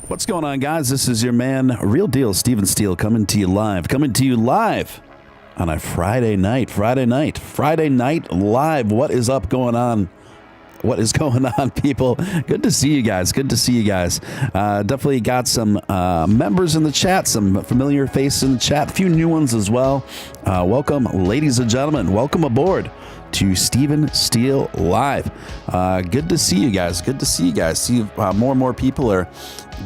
What's going on, guys? This is your man, Real Deal, Steele, coming to you live on a Friday night live. What is up going on? What is going on, people? Good to see you guys. Definitely got some members in the chat, some familiar faces in the chat, a few new ones as well. Welcome, ladies and gentlemen. Welcome aboard to Steele Live. Good to see you guys. See more and more people are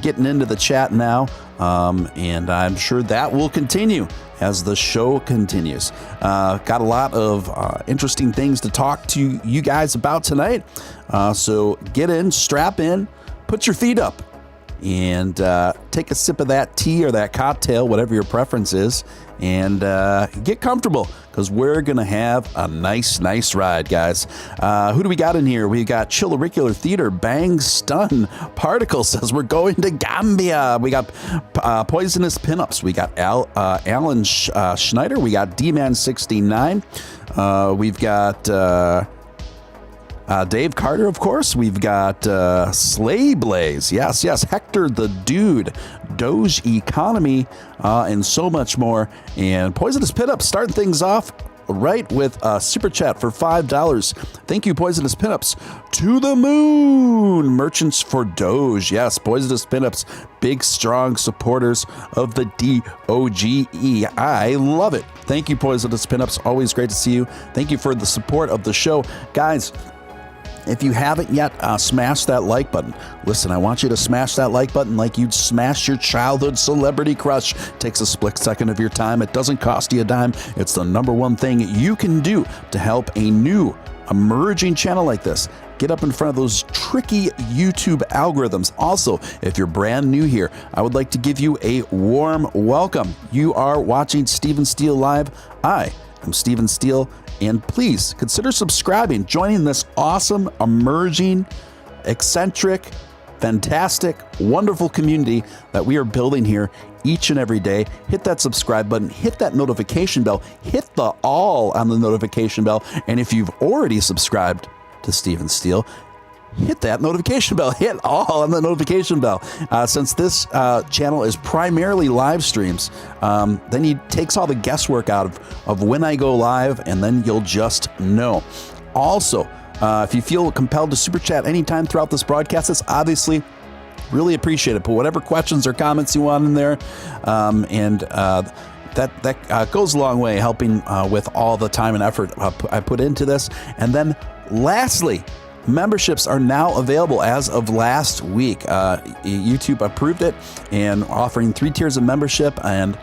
getting into the chat now, and I'm sure that will continue as the show continues. Got a lot of interesting things to talk to you guys about tonight. So get in, strap in, put your feet up, and take a sip of that tea or that cocktail, whatever your preference is, and get comfortable, because we're going to have a nice ride, guys. Who do we got in here? We got Chill Auricular Theater, Bang Stun, Particle says we're going to Gambia. We got Poisonous Pinups. We got Alan Schneider. We got D-Man69. We've got Dave Carter, of course. We've got Slay Blaze. Yes. Hector the Dude, Doge Economy, and so much more. And Poisonous Pinups starting things off right with Super Chat for $5. Thank you, Poisonous Pinups. To the moon. Merchants for Doge. Yes, Poisonous Pinups, big, strong supporters of the DOGE. I love it. Thank you, Poisonous Pinups. Always great to see you. Thank you for the support of the show. Guys, if you haven't yet, smash that like button. Listen, I want you to smash that like button like you'd smash your childhood celebrity crush. Takes a split second of your time. It doesn't cost you a dime. It's the number one thing you can do to help a new emerging channel like this get up in front of those tricky YouTube algorithms. Also, if you're brand new here, I would like to give you a warm welcome. You are watching Steele Live. I am Steven Steele. And please consider subscribing, joining this awesome, emerging, eccentric, fantastic, wonderful community that we are building here each and every day. Hit that subscribe button, hit that notification bell, hit the all on the notification bell. And if you've already subscribed to Steven Steele, hit that notification bell, hit all on the notification bell. Since this channel is primarily live streams, then he takes all the guesswork out of when I go live, and then you'll just know. Also, if you feel compelled to super chat anytime throughout this broadcast, it's obviously really appreciate it. Put whatever questions or comments you want in there, and that goes a long way, helping with all the time and effort I put into this. And then lastly, memberships are now available as of last week. YouTube approved it and offering 3 tiers of membership, and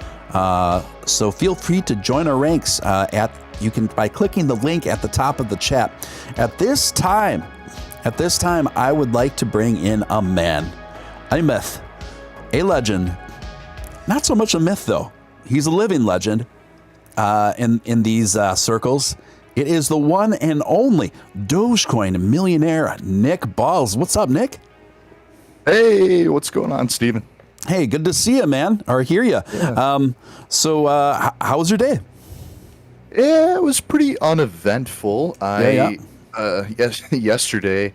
so feel free to join our ranks by clicking the link at the top of the chat. At this time, I would like to bring in a man, a myth, a legend. Not so much a myth though. He's a living legend in these circles. It is the one and only Dogecoin millionaire, Nick Ballz. What's up, Nick? Hey, what's going on, Steven? Hey, good to see you, man, or hear you. Yeah. How was your day? Yeah, it was pretty uneventful. Yesterday,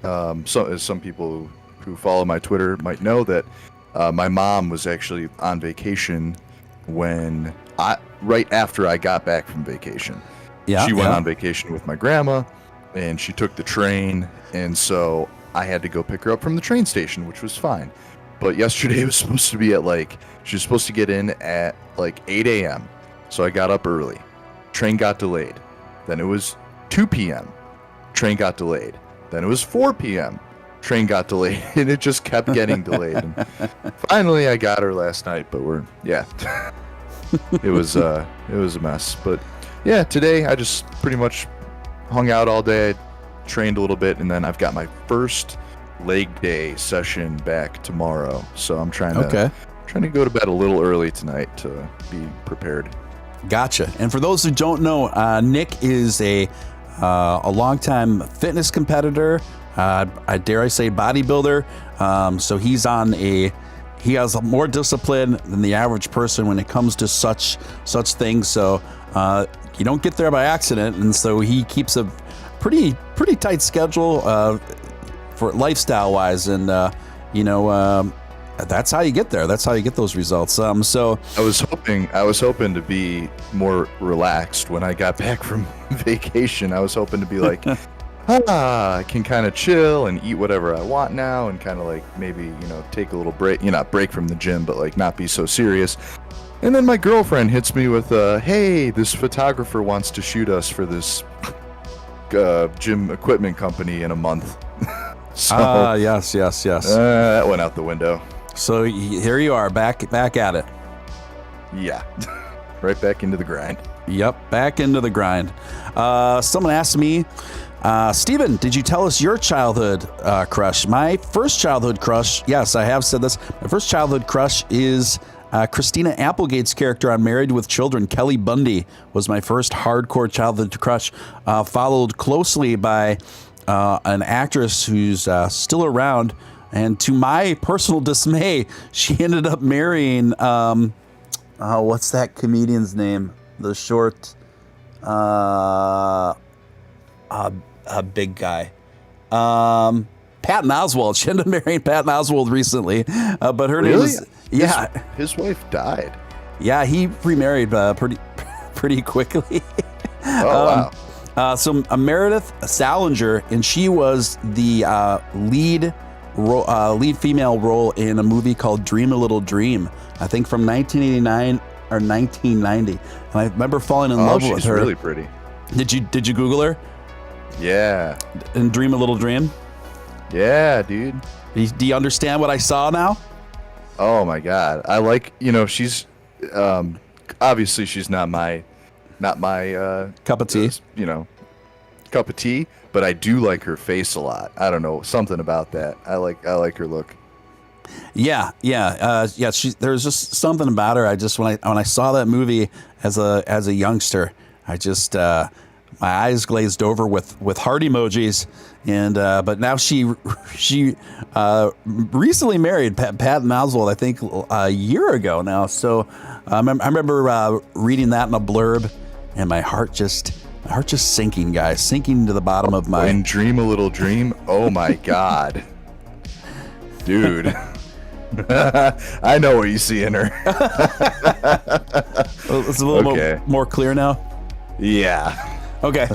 as some people who follow my Twitter might know that my mom was actually on vacation right after I got back from vacation. She went on vacation with my grandma, and she took the train, and so I had to go pick her up from the train station, which was fine. But yesterday it was supposed to be she was supposed to get in at like 8 a.m. So I got up early. Train got delayed. Then it was 2 p.m. Train got delayed. Then it was 4 p.m. Train got delayed, and it just kept getting delayed. And finally, I got her last night, but it was a mess. But yeah, today I just pretty much hung out all day, trained a little bit, and then I've got my first leg day session back tomorrow. So I'm trying to go to bed a little early tonight to be prepared. Gotcha. And for those who don't know, Nick is a longtime fitness competitor. I dare I say bodybuilder. So he has more discipline than the average person when it comes to such things. So you don't get there by accident, and so he keeps a pretty tight schedule for lifestyle wise, and that's how you get there. That's how you get those results. So I was hoping to be more relaxed when I got back from vacation. I was hoping to be like, I can kind of chill and eat whatever I want now, and kind of like maybe take a little break. Not break from the gym, but like not be so serious. And then my girlfriend hits me with, "Hey, this photographer wants to shoot us for this gym equipment company in a month." So, yes. That went out the window. So here you are, back at it. Yeah, right back into the grind. Yep, back into the grind. Someone asked me, Steven, did you tell us your childhood crush? My first childhood crush, yes, I have said this. My first childhood crush is Christina Applegate's character on Married with Children. Kelly Bundy was my first hardcore childhood crush, followed closely by an actress who's still around. And to my personal dismay, she ended up marrying, what's that comedian's name? The short, a big guy. Patton Oswalt. She ended up marrying Patton Oswalt recently. But her name is, his wife died. Yeah, he remarried pretty quickly. Oh, wow. So Meredith Salinger, and she was the lead female role in a movie called Dream a Little Dream, I think from 1989 or 1990. And I remember falling in love with her. She's really pretty. Did you Google her? Yeah. And Dream a Little Dream? Yeah, dude. Do you understand what I saw now? Oh my God. I like, she's obviously she's not my cup of tea. Cup of tea, but I do like her face a lot. I don't know, something about that. I like her look. Yeah. There's just something about her. I just when I saw that movie as a youngster, I just my eyes glazed over with heart emojis. And but now she recently married Patton Oswalt, I think a year ago now. So I remember reading that in a blurb, and my heart just sinking, guys, sinking to the bottom of my. And Dream a Little Dream. Oh my God, dude. I know what you see in her. It's a little more clear now. Yeah. Okay.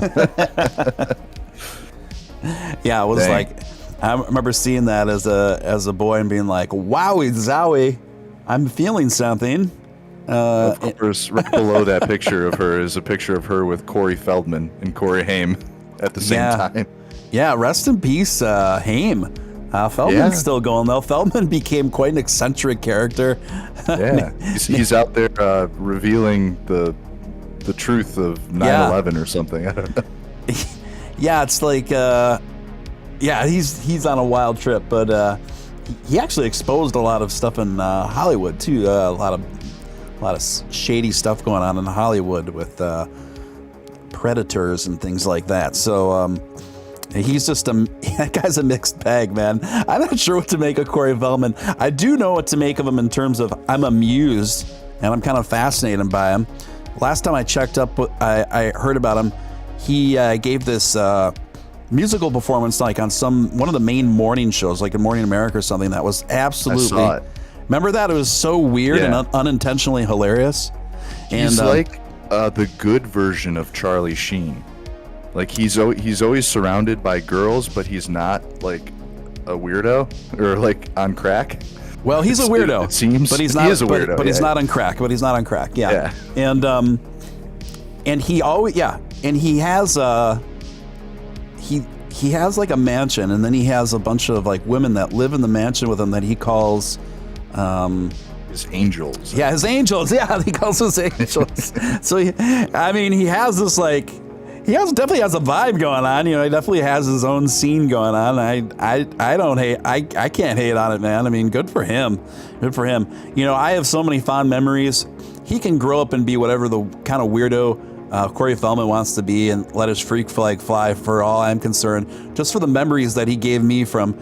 Yeah, it was like, I remember seeing that as a boy and being like, wowie zowie, I'm feeling something. Of course, right below that picture of her is a picture of her with Corey Feldman and Corey Haim at the same time. Yeah, rest in peace, Haim. Feldman's still going, though. Feldman became quite an eccentric character. Yeah, he's out there revealing the truth of 9/11 or something. I don't know. Yeah, it's like, he's on a wild trip, but he actually exposed a lot of stuff in Hollywood too. A lot of shady stuff going on in Hollywood with predators and things like that. So, He's just that guy's a mixed bag, man. I'm not sure what to make of Corey Feldman. I do know what to make of him in terms of I'm amused and I'm kind of fascinated by him. Last time I checked up, I heard about him. He gave this musical performance like on one of the main morning shows, like in Morning America or something. That was absolutely. I saw it. Remember that? It was so weird and unintentionally hilarious. He's like the good version of Charlie Sheen. Like he's always surrounded by girls, but he's not like a weirdo or like on crack. Well, he's a weirdo. It seems, but he's not. He is a weirdo, but he's not on crack. But he's not on crack. Yeah. And he always and he has he has like a mansion, and then he has a bunch of like women that live in the mansion with him that he calls his angels. Yeah, his angels. Yeah, he calls his angels. So he has this like. He definitely has a vibe going on. You know, he definitely has his own scene going on. I don't hate. I can't hate on it, man. I mean, good for him. Good for him. You know, I have so many fond memories. He can grow up and be whatever the kind of weirdo Corey Feldman wants to be and let his freak flag fly for all I'm concerned. Just for the memories that he gave me from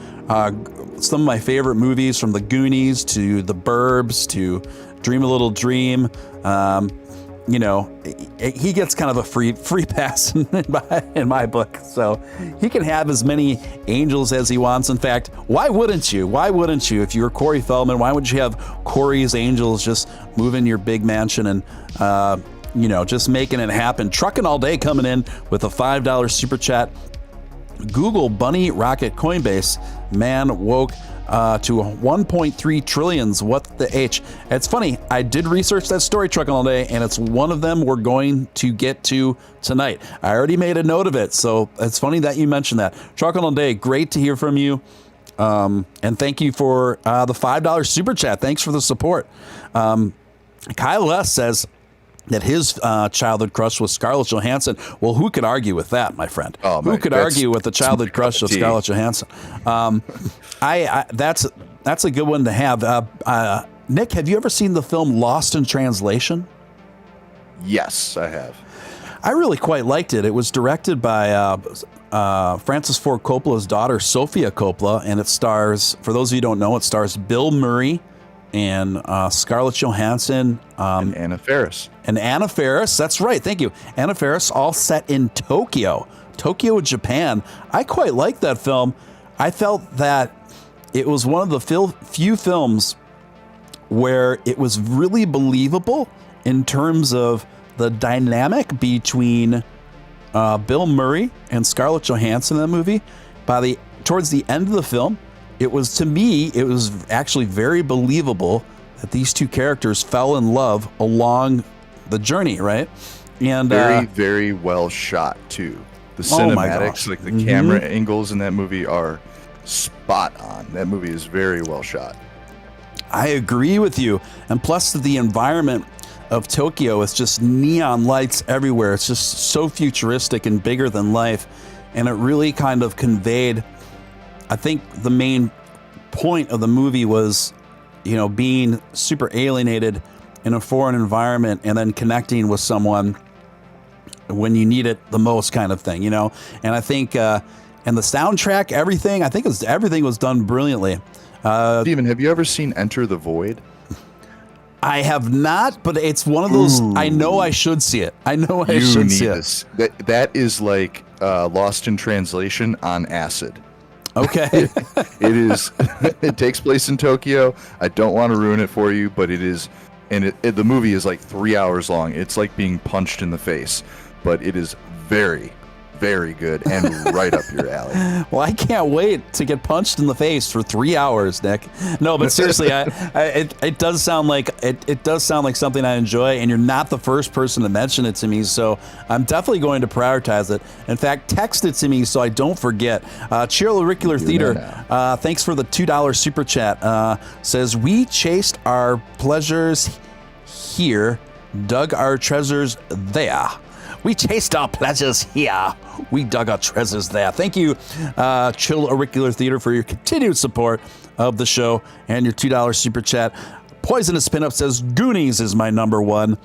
some of my favorite movies, from The Goonies to The Burbs to Dream a Little Dream. You know, he gets kind of a free pass in my book. So he can have as many angels as he wants. In fact, why wouldn't you? Why wouldn't you? If you were Corey Feldman, why would you have Corey's angels just move in your big mansion and, you know, just making it happen? Trucking All Day coming in with a $5 super chat. Google Bunny Rocket Coinbase. Man woke to 1.3 trillions. What the H? It's funny. I did research that story, Trucking All Day, and it's one of them we're going to get to tonight. I already made a note of it, so it's funny that you mentioned that. Trucking All Day, great to hear from you. And thank you for the $5 super chat. Thanks for the support. Kyle S. says that his childhood crush was Scarlett Johansson. Well, who could argue with that, my friend? Who could argue with the childhood crush of Scarlett Johansson? That's a good one to have. Nick, have you ever seen the film Lost in Translation? Yes, I have. I really quite liked it. It was directed by Francis Ford Coppola's daughter, Sofia Coppola, and it stars, for those of you who don't know, it stars Bill Murray and Scarlett Johansson. And Anna Faris. And Anna Faris, that's right, thank you. Anna Faris, all set in Tokyo, Japan. I quite liked that film. I felt that it was one of the few films where it was really believable in terms of the dynamic between Bill Murray and Scarlett Johansson in that movie. Towards the end of the film, it was actually very believable that these two characters fell in love along the journey, right? And very, very well shot too. The cinematics, like the camera angles in that movie are spot on. That movie is very well shot. I agree with you. And plus the environment of Tokyo is just neon lights everywhere. It's just so futuristic and bigger than life. And it really kind of conveyed, I think the main point of the movie was, you know, being super alienated in a foreign environment and then connecting with someone when you need it the most, kind of thing, you know? And I think, and the soundtrack, everything was done brilliantly. Steven, have you ever seen Enter the Void? I have not, but it's one of those, I know I should see it. I know I should see it. That is like Lost in Translation on acid. Okay. It is. It takes place in Tokyo. I don't want to ruin it for you, but it is, and the movie is like 3 hours long. It's like being punched in the face, but it is very, very good and right up your alley. Well, I can't wait to get punched in the face for 3 hours, Nick. No, but seriously, it does sound like something I enjoy, and you're not the first person to mention it to me, so I'm definitely going to prioritize it. In fact, text it to me so I don't forget. Cheryl Auricular Theater, thanks for the $2 super chat. Says, we chased our pleasures here, dug our treasures there. We chased our pleasures here. We dug our treasures there. Thank you, Chill Auricular Theater, for your continued support of the show and your $2 super chat. Poisonous Pinup says, Goonies is my number one.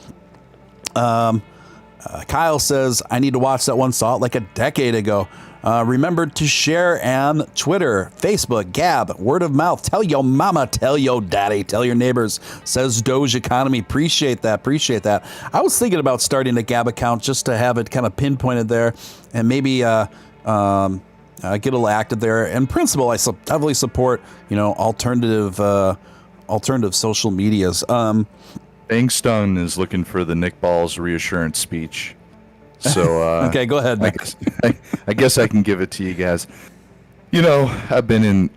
Kyle says, I need to watch that one. Saw it like a decade ago. Remember to share on Twitter, Facebook, Gab, word of mouth. Tell your mama, tell your daddy, tell your neighbors, says Doge Economy. Appreciate that. I was thinking about starting a Gab account just to have it kind of pinpointed there and maybe get a little active there. In principle, I heavily support, alternative social medias. Bangstone is looking for the Nick Ballz reassurance speech. So okay, go ahead, Nick. I guess I can give it to you guys. I've been in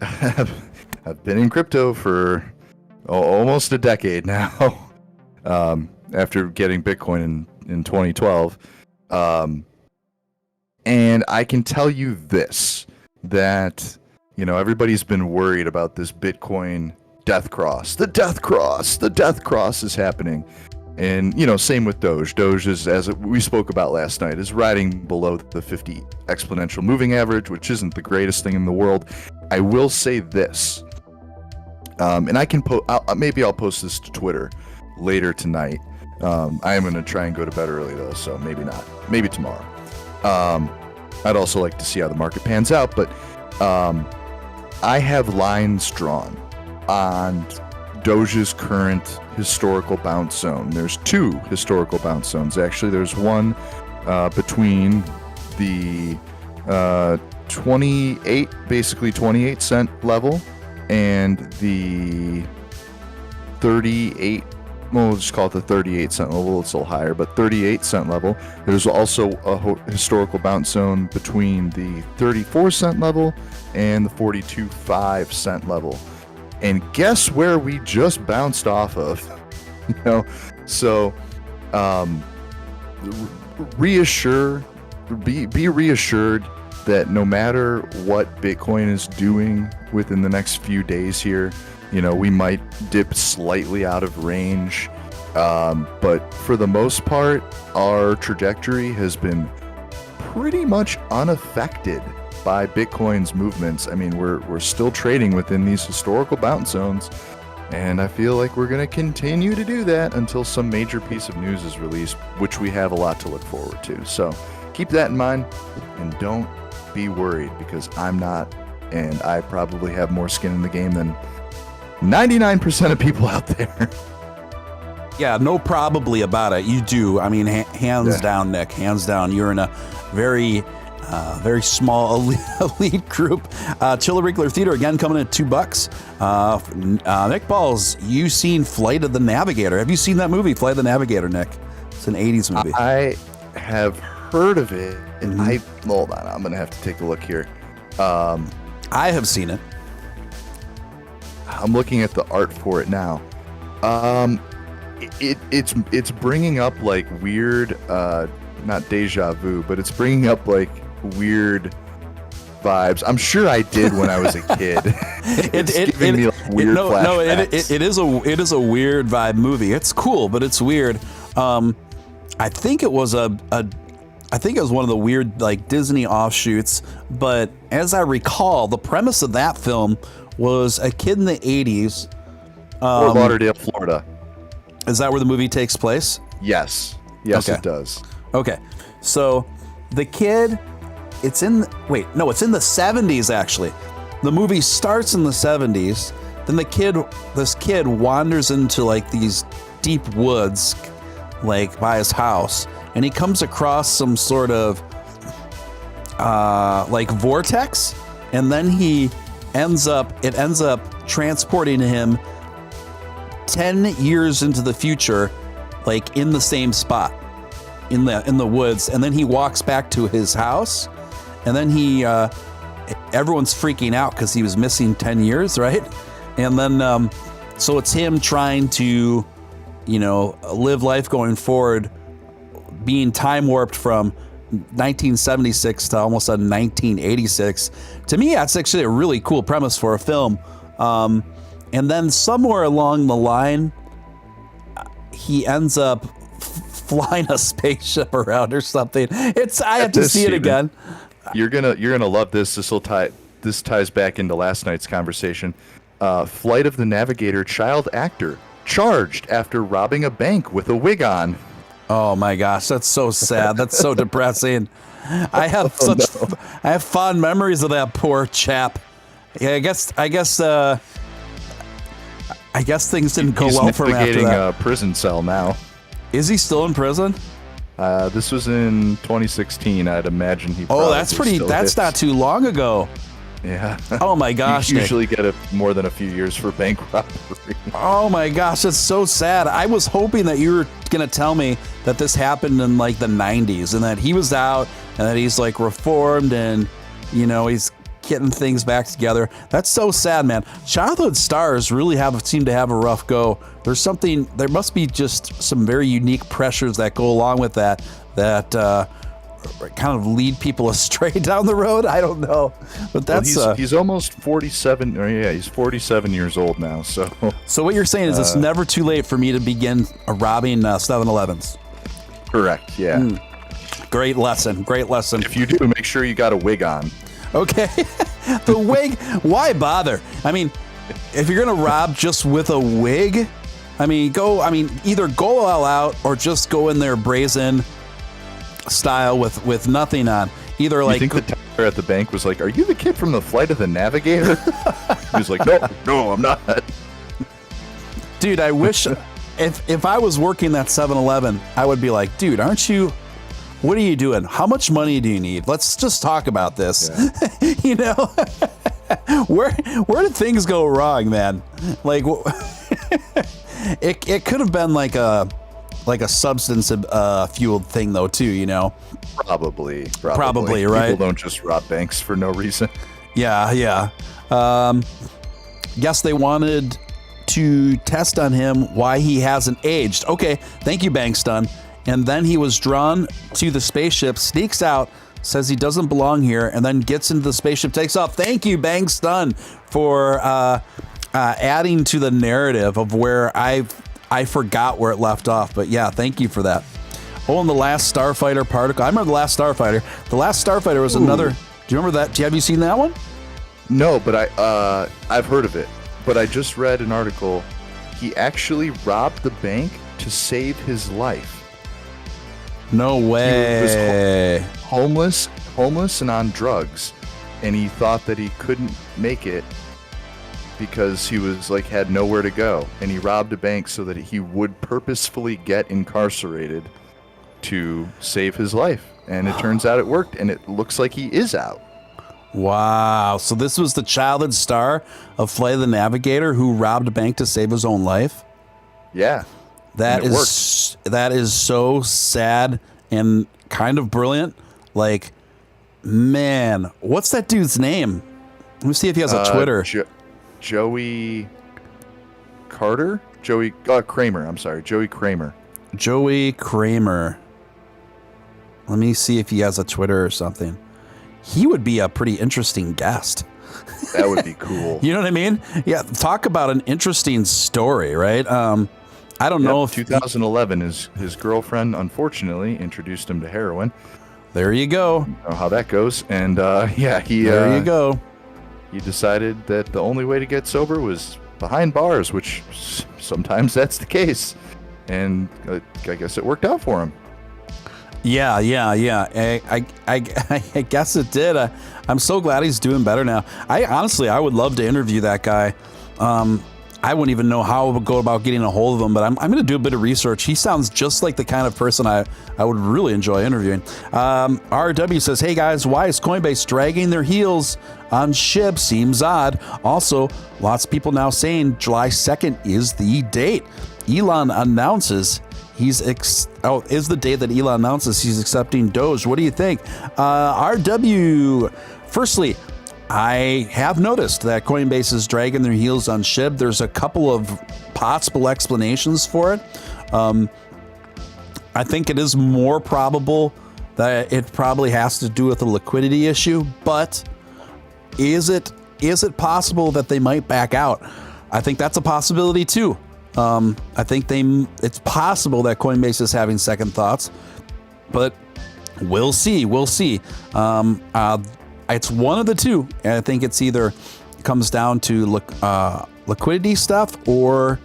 crypto for almost a decade now. After getting Bitcoin in 2012, and I can tell you this, that everybody's been worried about this Bitcoin death cross. The death cross is happening. And, same with Doge. Doge is, as we spoke about last night, is riding below the 50 exponential moving average, which isn't the greatest thing in the world. I will say this, and I can maybe I'll post this to Twitter later tonight. I am going to try and go to bed early, though, so maybe not. Maybe tomorrow. I'd also like to see how the market pans out, but I have lines drawn on Doge's current historical bounce zone. There's two historical bounce zones, actually. There's one between the 28 cent level and the 38, well, we'll just call it the 38 cent level. It's a little higher, but 38 cent level. There's also a historical bounce zone between the 34 cent level and the 42.5 cent level. And guess where we just bounced off of? So be reassured that no matter what Bitcoin is doing within the next few days here, we might dip slightly out of range, but for the most part, our trajectory has been pretty much unaffected by Bitcoin's movements. I mean, we're still trading within these historical bounce zones, and I feel like we're going to continue to do that until some major piece of news is released, which we have a lot to look forward to. So keep that in mind, and don't be worried, because I'm not, and I probably have more skin in the game than 99% of people out there. Yeah, no probably about it. You do. I mean, hands down, Nick. Hands down. You're in a very small elite group. Chilla Wrinkler Theater again coming at $2. Nick Ballz, you seen Flight of the Navigator? Have you seen that movie, Flight of the Navigator, Nick? It's an 80s movie. I have heard of it, and hold on, I'm gonna have to take a look here. I have seen it. I'm looking at the art for it now. It's bringing up like weird, not deja vu, but it's bringing up like weird vibes. I'm sure I did when I was a kid. It's giving me like weird flashbacks. It is a weird vibe movie. It's cool, but it's weird. I think it was one of the weird like Disney offshoots. But as I recall, the premise of that film was a kid in the 80s. Fort Lauderdale, Florida. Is that where the movie takes place? Yes, okay. It does. Okay, so the kid, it's in the 70s actually. The movie starts in the 70s. Then this kid wanders into like these deep woods, like by his house, and he comes across some sort of like vortex, and then it ends up transporting him 10 years into the future, like in the same spot in the woods. And then he walks back to his house, and then everyone's freaking out because he was missing 10 years, right? And then so it's him trying to live life going forward, being time warped from 1976 to almost 1986. To me, that's actually a really cool premise for a film. And then somewhere along the line, he ends up flying a spaceship around or something. I have to see it again. You're gonna love this. This ties back into last night's conversation. Flight of the Navigator child actor charged after robbing a bank with a wig on. Oh my gosh, that's so sad. That's so depressing. I have I have fond memories of that poor chap. Yeah, I guess things didn't go well for him after that. A prison cell now. Is he still in prison? This was in 2016. I'd imagine he. Oh, that's not too long ago. Yeah. Oh my gosh. You usually get more than a few years for bank robbery. Oh my gosh, that's so sad. I was hoping that you were gonna tell me that this happened in like the 90s and that he was out and that he's like reformed and he's getting things back together. That's so sad, man. Childhood stars really seem to have a rough go. There must be just some very unique pressures that go along with that kind of lead people astray down the road. I don't know, but that's he's almost 47. Or yeah, he's 47 years old now. So what you're saying is it's never too late for me to begin robbing 7-Elevens. Correct. Yeah. Great lesson. If you do, make sure you got a wig on. Okay. The wig. Why bother? I mean, if you're gonna rob just with a wig, either go all out or just go in there brazen style with nothing on. Either like. You think the teller at the bank was like, "Are you the kid from the Flight of the Navigator?" He was like, "No, I'm not." Dude, I wish if I was working that 7-Eleven, I would be like, "Dude, aren't you? What are you doing? How much money do you need? Let's just talk about this." Yeah. Where did things go wrong, man? Like, it could have been like a substance fueled thing though too, Probably, right? People don't just rob banks for no reason. Yeah. Yes, they wanted to test on him why he hasn't aged. Okay, thank you, Bankston. And then he was drawn to the spaceship, sneaks out, says he doesn't belong here, and then gets into the spaceship, takes off. Thank you, Bankston, for adding to the narrative of where I forgot where it left off. But yeah, thank you for that. Oh, and the last Starfighter particle. I remember the last Starfighter. The last Starfighter was another. Do you remember that? Have you seen that one? No, but I've heard of it. But I just read an article. He actually robbed the bank to save his life. No way. He was homeless and on drugs, and he thought that he couldn't make it because he was had nowhere to go, and he robbed a bank so that he would purposefully get incarcerated to save his life. And it turns out it worked, and it looks like he is out. Wow. So this was the childhood star of Flight of the Navigator who robbed a bank to save his own life? Yeah. That is so sad and kind of brilliant. Like, man, what's that dude's name? Let me see if he has a Twitter. Joey Carter? Kramer. I'm sorry. Joey Kramer. Joey Kramer. Let me see if he has a Twitter or something. He would be a pretty interesting guest. That would be cool. You know what I mean? Yeah. Talk about an interesting story, right? I don't know if 2011 his girlfriend unfortunately introduced him to heroin. There you go. You know how that goes. And there you go. He decided that the only way to get sober was behind bars, which sometimes that's the case. And I guess it worked out for him. Yeah. I guess it did. I'm so glad he's doing better now. I would love to interview that guy. I wouldn't even know how I would go about getting a hold of him, but I'm going to do a bit of research. He sounds just like the kind of person I would really enjoy interviewing. RW says, hey guys, why is Coinbase dragging their heels on SHIB? Seems odd. Also, lots of people now saying July 2nd is the date. Elon announces is the day that Elon announces he's accepting Doge. What do you think? RW, firstly, I have noticed that Coinbase is dragging their heels on SHIB. There's a couple of possible explanations for it. I think it is more probable that it probably has to do with a liquidity issue, but is it possible that they might back out? I think that's a possibility too. I think it's possible that Coinbase is having second thoughts, but we'll see. It's one of the two. And I think it's either comes down to liquidity stuff or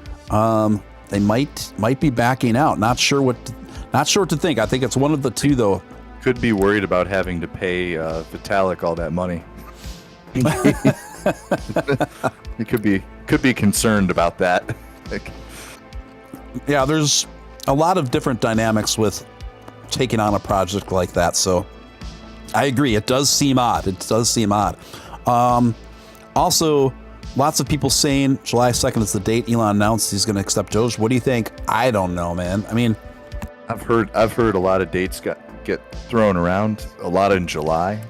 they might be backing out. Not sure Not sure what to think. I think it's one of the two, though. Could be worried about having to pay Vitalik all that money. He could be concerned about that. Yeah, there's a lot of different dynamics with taking on a project like that. So I agree. It does seem odd. Also, lots of people saying July 2nd is the date Elon announced he's going to accept Doge. What do you think? I don't know, man. I mean, I've heard a lot of dates get thrown around. A lot in July.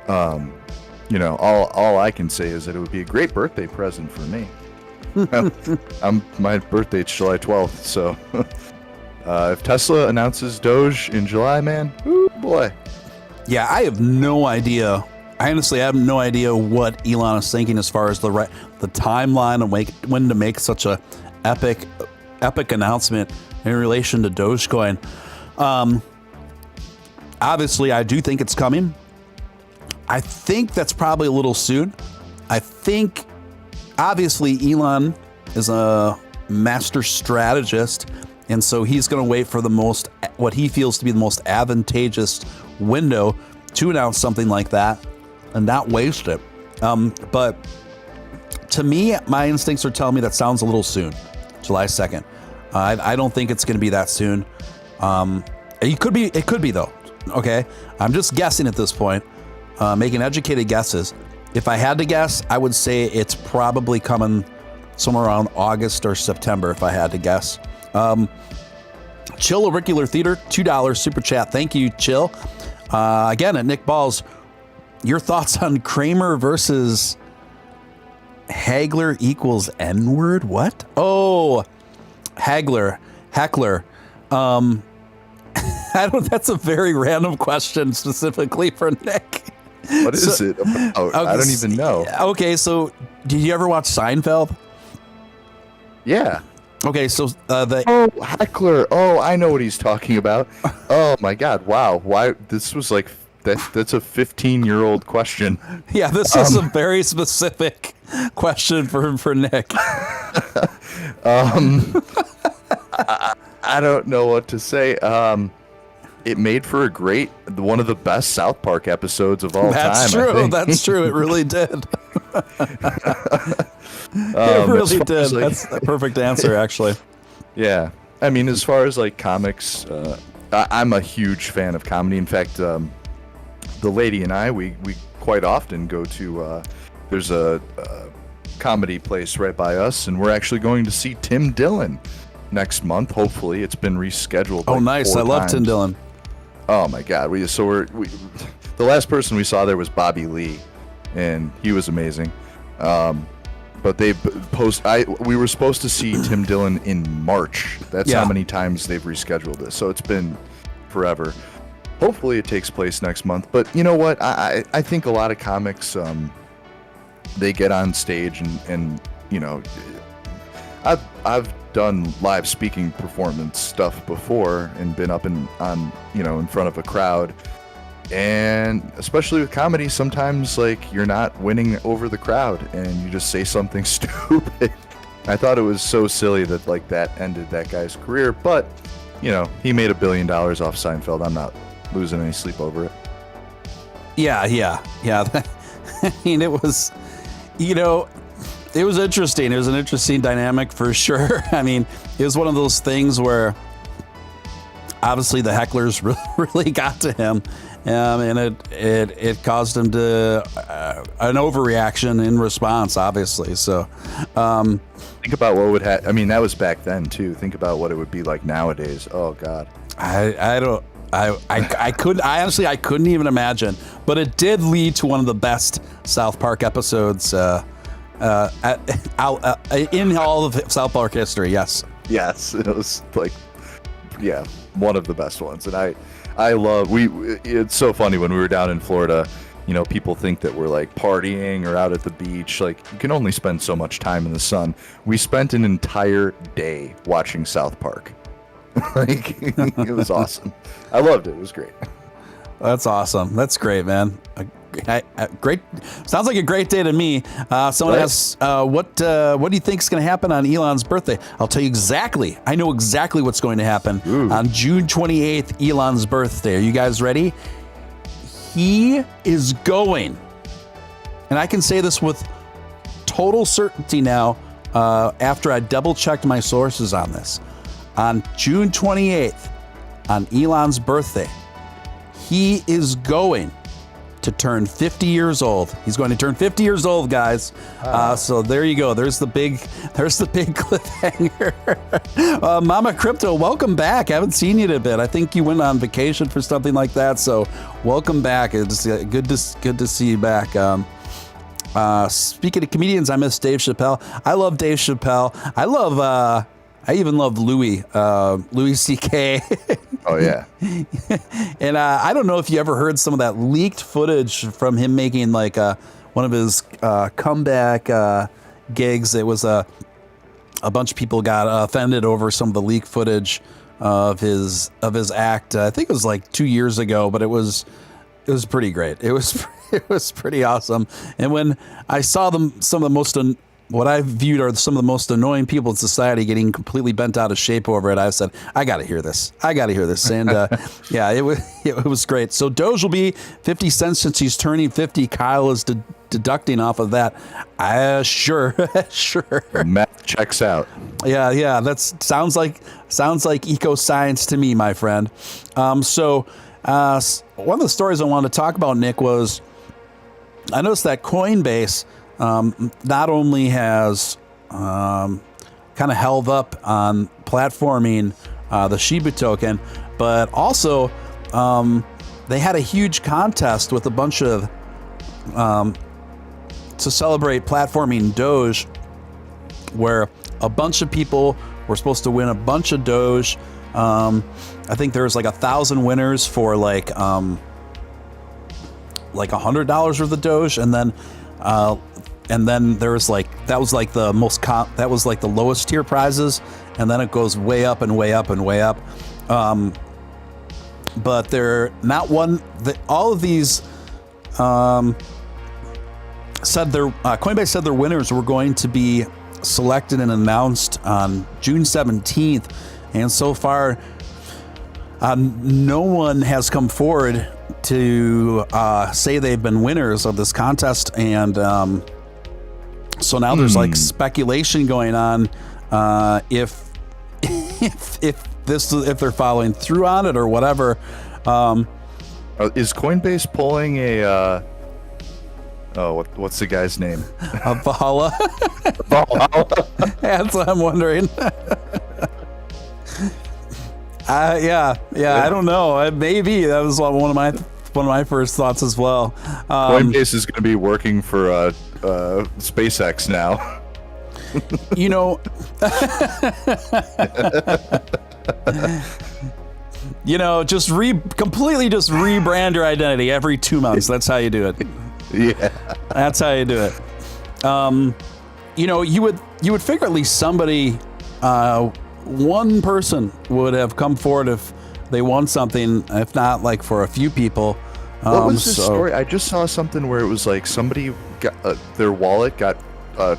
All I can say is that it would be a great birthday present for me. My birthday's July 12th, so if Tesla announces Doge in July, man, ooh boy. Yeah, I have no idea. I honestly have no idea what Elon is thinking as far as the timeline and when to make such a epic announcement in relation to Dogecoin. Obviously, I do think it's coming. I think that's probably a little soon. I think, obviously, Elon is a master strategist, and so he's going to wait for what he feels to be the most advantageous window to announce something like that and not waste it. But to me, my instincts are telling me that sounds a little soon, July 2nd. I don't think it's going to be that soon. It could be though. Okay. I'm just guessing at this point, making educated guesses. If I had to guess, I would say it's probably coming somewhere around August or September, if I had to guess. Chill Auricular Theater, $2 super chat. Thank you, Chill. Again, at Nick Ballz, your thoughts on Kramer versus Hagler equals N-word? What? Oh, Heckler. That's a very random question specifically for Nick. What is it about? Okay, I don't even know. Okay, so did you ever watch Seinfeld? Yeah. Okay, so Heckler. Oh, I know what he's talking about. Oh my God! Wow. Why? This was like that's a 15-year-old question. Yeah, this is a very specific question for Nick. I don't know what to say. It made for one of the best South Park episodes of all time. That's true. That's true. It really did. It really did. That's a perfect answer, actually. Yeah. I mean, as far as like comics, I'm a huge fan of comedy. In fact, the lady and I, we quite often go to, there's a comedy place right by us, and we're actually going to see Tim Dillon next month. Hopefully, it's been rescheduled. Oh, nice! I love Tim Dillon. Oh my God! The last person we saw there was Bobby Lee, and he was amazing. But we were supposed to see Tim Dillon in March. That's how many times they've rescheduled this. So it's been forever. Hopefully, it takes place next month. But you know what? I think a lot of comics, they get on stage and you know, I've done live speaking performance stuff before and been up in front of a crowd, and especially with comedy, sometimes like you're not winning over the crowd and you just say something stupid. I thought it was so silly that like that ended that guy's career, but you know, he made $1 billion off Seinfeld. I'm not losing any sleep over it. Yeah. I mean, it was, it was interesting. It was an interesting dynamic for sure. I mean, it was one of those things where obviously the hecklers really got to him, and it caused him to an overreaction in response, obviously. So think about what would happen. I mean, that was back then too. Think about what it would be like nowadays. Oh God. I couldn't even imagine, but it did lead to one of the best South Park episodes in all of South Park history. Yes, it was like, one of the best ones. And I love, it's so funny when we were down in Florida, people think that we're like partying or out at the beach. Like, you can only spend so much time in the sun. We spent an entire day watching South Park. Like, it was awesome. I loved it. It was great. That's awesome. That's great, man. Great. Sounds like a great day to me. Someone asks, what do you think is going to happen on Elon's birthday? I'll tell you exactly. I know exactly what's going to happen on June 28th, Elon's birthday. Are you guys ready? He is going, and I can say this with total certainty now, after I double checked my sources on this. On June 28th, on Elon's birthday, he is going to turn 50 years old. He's going to turn 50 years old, guys. So there you go. There's the big cliffhanger. Mama Crypto, welcome back. I haven't seen you in a bit. I think you went on vacation for something like that. So welcome back. It's good to see you back. Speaking of comedians, I miss Dave Chappelle. I love Dave Chappelle. I even love Louis C.K. Oh, yeah. And I don't know if you ever heard some of that leaked footage from him making like one of his comeback gigs. It was a bunch of people got offended over some of the leaked footage of his act. I think it was like 2 years ago, but it was pretty great. It was pretty awesome. And when I saw some of the most what I viewed are some of the most annoying people in society getting completely bent out of shape over it, I said, I got to hear this. And yeah, it was great. So Doge will be 50 cents since he's turning 50. Kyle is deducting off of that. Sure. Math checks out. Yeah. That sounds like eco science to me, my friend. So one of the stories I wanted to talk about, Nick, was I noticed that Coinbase not only has kind of held up on platforming the Shiba token, but also they had a huge contest with a bunch of to celebrate platforming Doge, where a bunch of people were supposed to win a bunch of Doge. I think there was like 1,000 winners for like $100 worth of Doge, and then there was that was the lowest tier prizes, and then it goes way up and way up and way up. But they're not one. All of these Coinbase said their winners were going to be selected and announced on June 17th, and so far, no one has come forward to say they've been winners of this contest, and so now there's like speculation going on if they're following through on it or whatever. Is Coinbase pulling a what's the guy's name? Valhalla. That's what I'm wondering. Yeah. I don't know. Maybe that was one of my first thoughts as well. Coinbase is going to be working for SpaceX now. Just completely rebrand your identity every 2 months. That's how you do it. Yeah, that's how you do it. You would figure at least somebody, one person would have come forward if they won something, if not like for a few people. What was this story? I just saw something where it was like somebody got their wallet got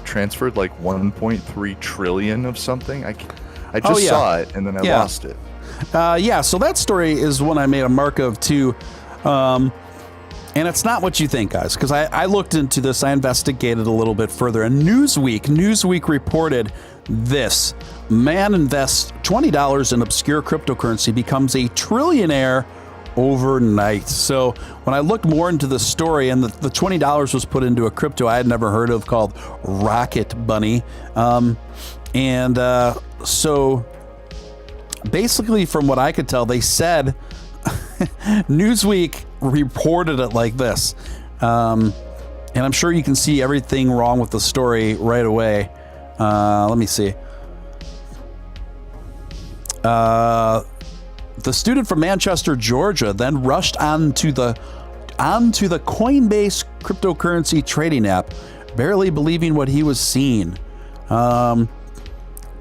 transferred like 1.3 trillion of something. I just saw it and then I lost it. So that story is one I made a mark of too. And it's not what you think, guys, because I looked into this. I investigated a little bit further. And Newsweek reported this. Man invests $20 in obscure cryptocurrency, becomes a trillionaire overnight. So when I looked more into the story, and the $20 was put into a crypto I had never heard of called Rocket Bunny. So basically, from what I could tell, they said Newsweek reported it like this. And I'm sure you can see everything wrong with the story right away. Let me see. The student from Manchester, Georgia, then rushed onto the Coinbase cryptocurrency trading app, barely believing what he was seeing.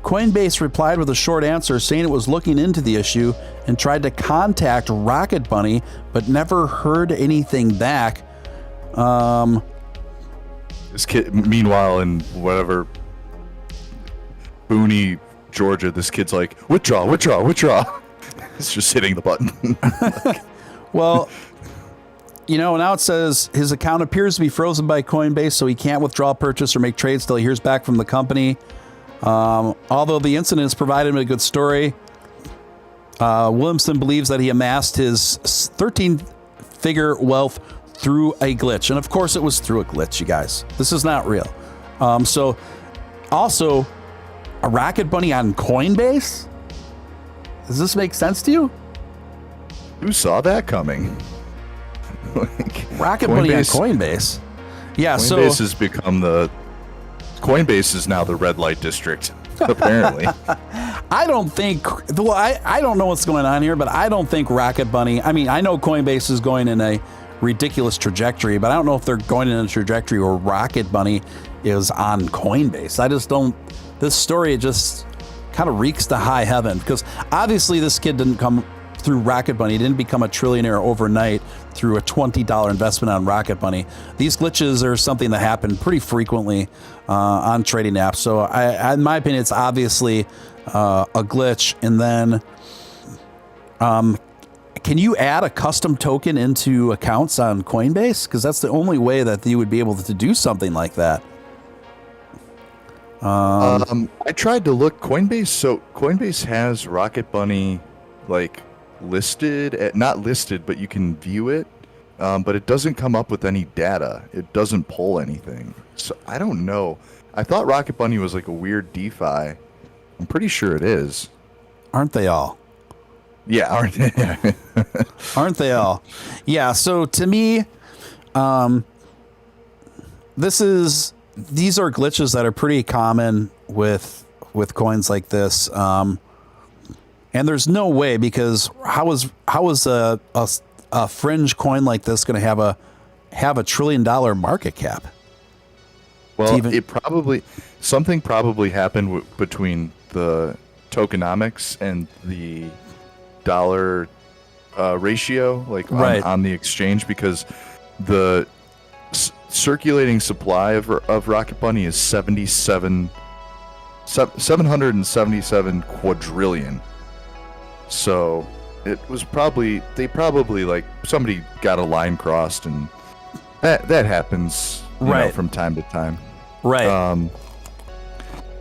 Coinbase replied with a short answer saying it was looking into the issue and tried to contact Rocket Bunny, but never heard anything back. This kid, meanwhile, in whatever Booney, Georgia, this kid's like, withdraw. It's just hitting the button. Well, now it says his account appears to be frozen by Coinbase, so he can't withdraw, purchase, or make trades till he hears back from the company. Although the incident has provided him a good story, Williamson believes that he amassed his 13-figure wealth through a glitch. And of course it was through a glitch, you guys. This is not real. So also a Rocket Bunny on Coinbase? Does this make sense to you? Who saw that coming? Rocket Bunny on Coinbase. Yeah, Coinbase has become Coinbase is now the red light district, apparently. I don't think, well, I don't know what's going on here, but I don't think Rocket Bunny, I mean, I know Coinbase is going in a ridiculous trajectory, but I don't know if they're going in a trajectory where Rocket Bunny is on Coinbase. I just don't, this story just kind of reeks to high heaven, because obviously this kid didn't come through Rocket Bunny. He didn't become a trillionaire overnight through a $20 investment on Rocket Bunny. These glitches are something that happen pretty frequently on trading apps. So in my opinion, it's obviously a glitch. And then can you add a custom token into accounts on Coinbase? Because that's the only way that you would be able to do something like that. I tried to look Coinbase. So Coinbase has Rocket Bunny listed, not listed, but you can view it. But it doesn't come up with any data. It doesn't pull anything. So I don't know. I thought Rocket Bunny was like a weird DeFi. I'm pretty sure it is. Aren't they all? Yeah, aren't they? Aren't they all? Yeah, so to me, these are glitches that are pretty common with coins like this. And there's no way, because how is a fringe coin like this going to have a $1 trillion market cap? Well, something probably happened between the tokenomics and the dollar ratio, on the exchange, because the circulating supply of Rocket Bunny is 777 quadrillion. So it was probably somebody got a line crossed, and that happens from time to time. Right.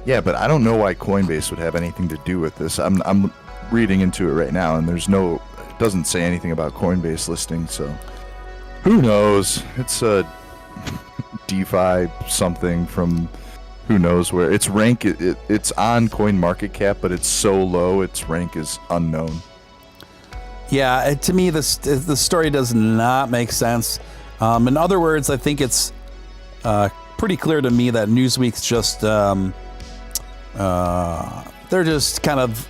Yeah, but I don't know why Coinbase would have anything to do with this. I'm reading into it right now, and it doesn't say anything about Coinbase listing, so who knows? It's a DeFi something from who knows where. Its rank, it's on CoinMarketCap, but it's so low, its rank is unknown. Yeah, to me, the story does not make sense. In other words, I think it's pretty clear to me that Newsweek's just they're just kind of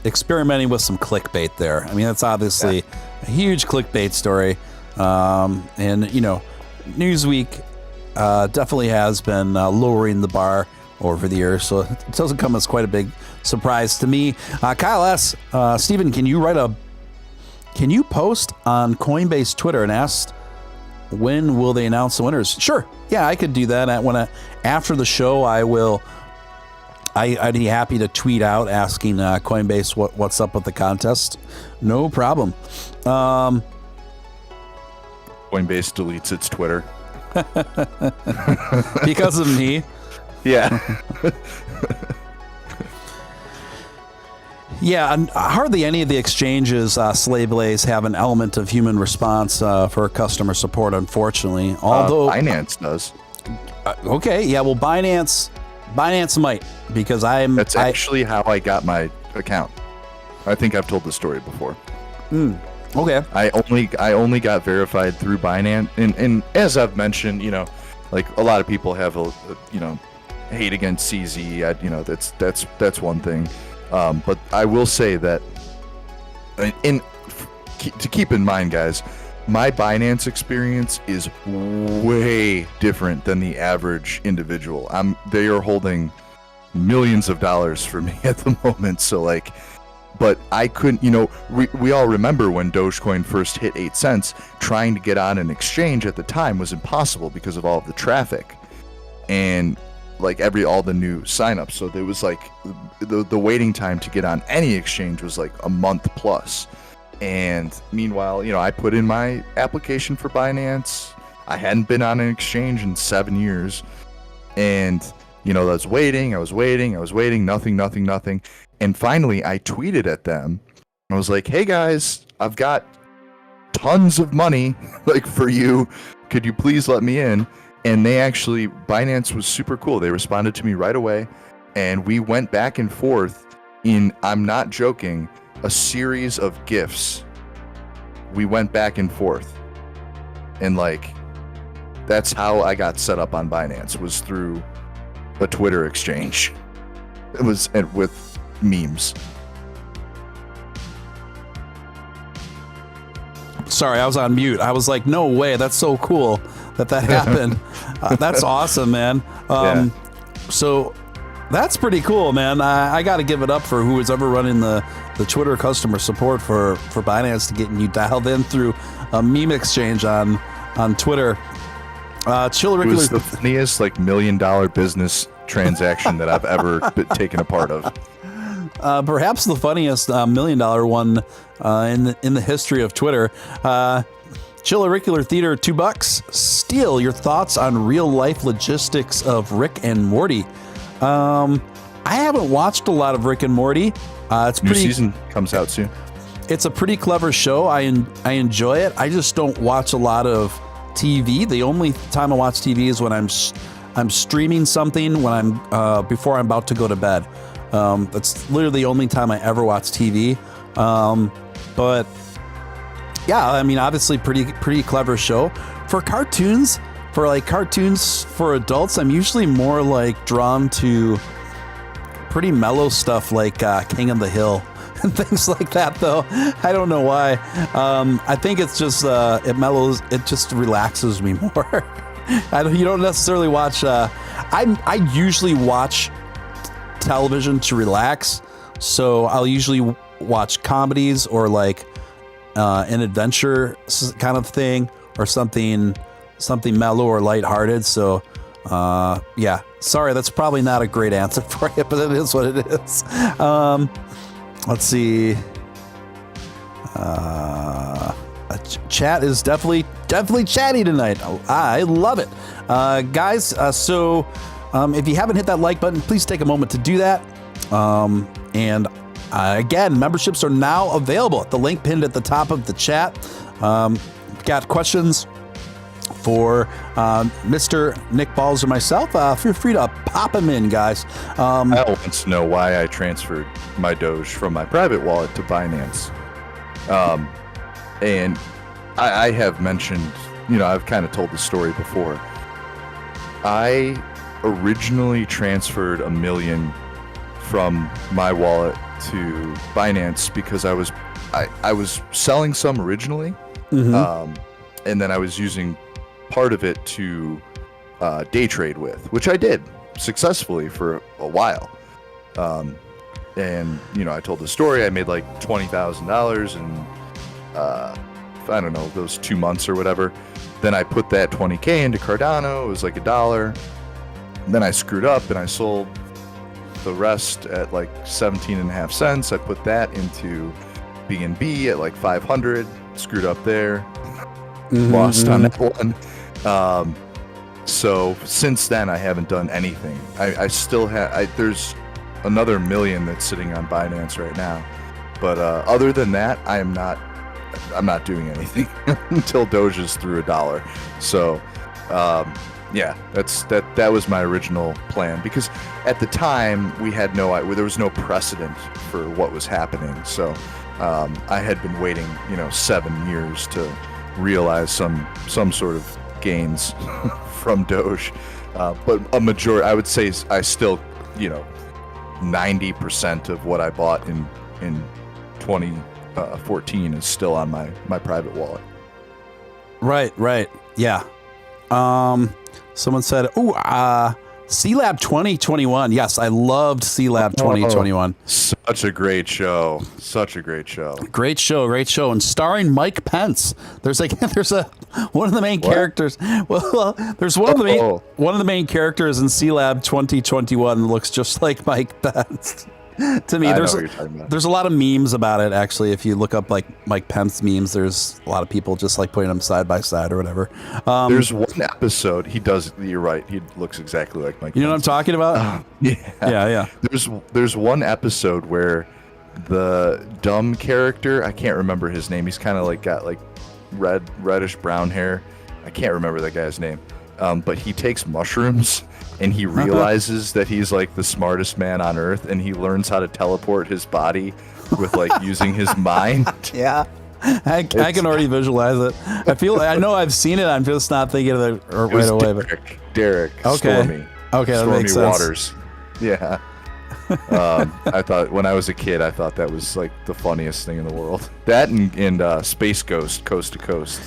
experimenting with some clickbait there. I mean, that's obviously a huge clickbait story, and Newsweek definitely has been lowering the bar over the years, so it doesn't come as quite a big surprise to me. Kyle S. Steven, can you post on Coinbase Twitter and ask when will they announce the winners? Sure. Yeah, I could do that. After the show, I'd be happy to tweet out asking Coinbase what's up with the contest. No problem. Coinbase deletes its Twitter. Because of me. Yeah. Yeah, and hardly any of the exchanges, Slayblaze, have an element of human response for customer support, unfortunately. Although Binance does. Okay, yeah, well, Binance might, because That's actually how I got my account. I think I've told the story before. Okay. I only got verified through Binance, and as I've mentioned, a lot of people have a hate against CZ. That's one thing. But I will say that, to keep in mind, guys, my Binance experience is way different than the average individual. They are holding millions of dollars for me at the moment. So But I couldn't, we all remember when Dogecoin first hit 8 cents, trying to get on an exchange at the time was impossible because of all of the traffic and like all the new signups. So there was like the waiting time to get on any exchange was like a month plus. And meanwhile, I put in my application for Binance. I hadn't been on an exchange in 7 years. And, I was waiting, nothing. And finally, I tweeted at them. I was like, hey guys, I've got tons of money like for you. Could you please let me in? And Binance was super cool. They responded to me right away. And we went back and forth in, I'm not joking, a series of GIFs. We went back and forth. And that's how I got set up on Binance, was through a Twitter exchange. It was with memes. Sorry, I was on mute. I was like, no way. That's so cool that happened. That's awesome, man. So that's pretty cool, man. I got to give it up for who was ever running the Twitter customer support for Binance to getting you dialed in through a meme exchange on Twitter. Chill It was the funniest $1 million business transaction that I've ever been taken a part of. Perhaps the funniest $1 million one in the history of Twitter. Chillericular Theater, $2. Steele, your thoughts on real life logistics of Rick and Morty? I haven't watched a lot of Rick and Morty. It's New season comes out soon. It's a pretty clever show. I enjoy it. I just don't watch a lot of TV. The only time I watch TV is when I'm streaming something when I'm before I'm about to go to bed. That's literally the only time I ever watch TV. But yeah, I mean, obviously pretty clever show. For cartoons for adults, I'm usually more drawn to pretty mellow stuff like King of the Hill and things like that, though. I don't know why. I think it's just it just relaxes me more. You don't necessarily watch. I usually watch television to relax, so I'll usually watch comedies or an adventure kind of thing or something mellow or lighthearted. So yeah, sorry, that's probably not a great answer for you, but it is what it is. Let's see. Chat is definitely chatty tonight. I love it. Guys, so if you haven't hit that like button, please take a moment to do that. And again, memberships are now available at the link pinned at the top of the chat. Got questions for Mr. Nick Ballz or myself, feel free to pop them in, guys. I want to know why I transferred my Doge from my private wallet to Binance. And I have mentioned, I've kind of told the story before. I originally transferred $1 million from my wallet to Binance because I was selling some originally, and then I was using part of it to day trade with, which I did successfully for a while. And I told the story. I made like $20,000 in I don't know, those 2 months or whatever. Then I put that $20K into Cardano. It was like $1. And then I screwed up and I sold the rest at like 17.5 cents. I put that into BNB at like 500. Screwed up there. Lost on that one. So since then I haven't done anything. I still have. There's another $1 million that's sitting on Binance right now. But other than that, I'm not doing anything until Doge is through $1. So, yeah, that was my original plan, because at the time there was no precedent for what was happening. So, I had been waiting, 7 years to realize some sort of gains from Doge. But a majority, I would say, I still, 90% of what I bought in 2014 is still on my private wallet. Right. Yeah. Someone said, C-Lab 2021. Yes, I loved C-Lab 2021. Such a great show. Such a great show. Great show. And starring Mike Pence. There's one of the main characters. Well, there's one of the main characters in C-Lab 2021 that looks just like Mike Pence. To me, there's a lot of memes about it. Actually, if you look up like Mike Pence memes, there's a lot of people just like putting them side by side or whatever. There's one episode he does. You're right. He looks exactly like Mike. You know what I'm talking about? Yeah. There's one episode where the dumb character, I can't remember his name. He's kind of like got like reddish brown hair. I can't remember that guy's name. But he takes mushrooms. And he realizes that he's like the smartest man on earth, and he learns how to teleport his body with like using his mind. Yeah, I can already visualize it. I know I've seen it. I'm just not thinking of it right away. But Derek. Okay. That Stormy makes sense. Waters. Yeah. I thought when I was a kid, I thought that was like the funniest thing in the world. That and Space Ghost, Coast to Coast.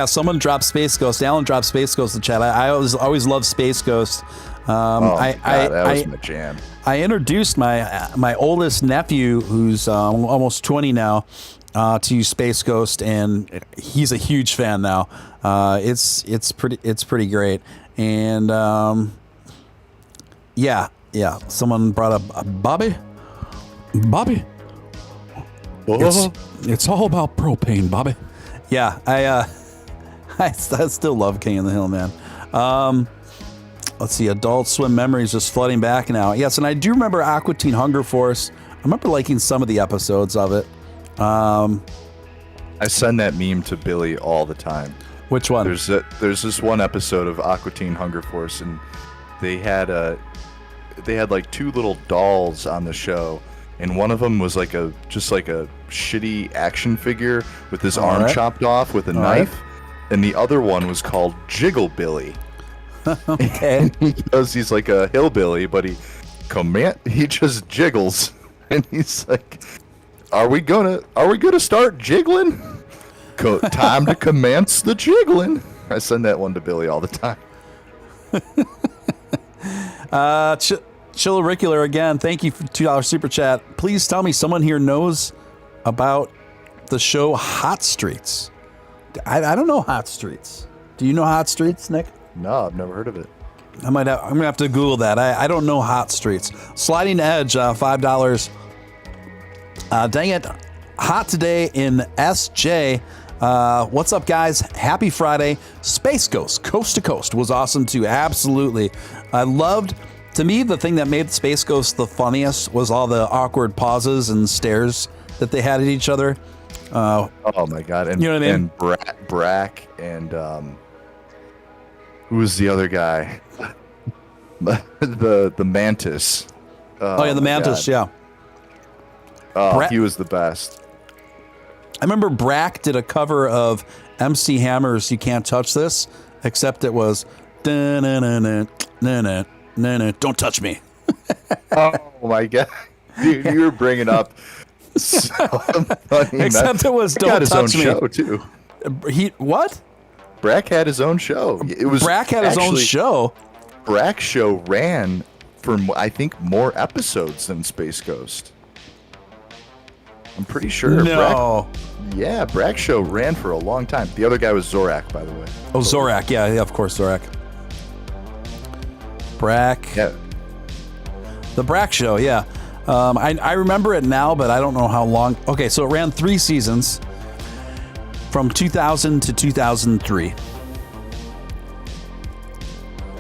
Someone dropped Space Ghost. Alan dropped Space Ghost in the chat. I always loved Space Ghost. That was my jam. I introduced my oldest nephew, who's almost 20 now, to Space Ghost, and he's a huge fan now. It's pretty great, and yeah. Someone brought up Bobby. It's all about propane, Bobby. Yeah, I still love King of the Hill, man. Let's see, Adult Swim memories just flooding back now. Yes, and I do remember Aqua Teen Hunger Force. I remember liking some of the episodes of it. I send that meme to Billy all the time. Which one? There's this one episode of Aqua Teen Hunger Force, and they had like two little dolls on the show, and one of them was like a shitty action figure with his arm chopped off with a knife, and the other one was called Jiggle Billy. Okay. Because he's like a hillbilly, but he just jiggles, and he's like, "Are we gonna start jiggling? Time to commence the jiggling." I send that one to Billy all the time. Chillaricular again. Thank you for $2 super chat. Please tell me someone here knows about the show Hot Streets. I don't know Hot Streets. Do you know Hot Streets, Nick? No, I've never heard of it. I'm gonna have to Google that. I don't know Hot Streets. Sliding Edge, $5. Dang it. Hot today in SJ. What's up, guys? Happy Friday. Space Ghost, Coast to Coast was awesome too. Absolutely. To me, the thing that made Space Ghost the funniest was all the awkward pauses and stares that they had at each other. Oh my God. And, you know what I mean? And Brack and who was the other guy? the Mantis. The Mantis, God. Yeah. He was the best. I remember Brack did a cover of MC Hammer's You Can't Touch This, except it was don't touch me. Oh my God. Dude, you were bringing up so funny. Except it was Don't Touch Me. He had his own show too. What? Brack had his own show. Brack had his own show? Brack's show ran for, I think, more episodes than Space Ghost. I'm pretty sure. No. Brack's show ran for a long time. The other guy was Zorak, by the way. Oh, Zorak. Yeah, of course, Zorak. Brack. Yeah. The Brack show, yeah. I remember it now, but I don't know how long. Okay, so it ran 3 seasons from 2000 to 2003.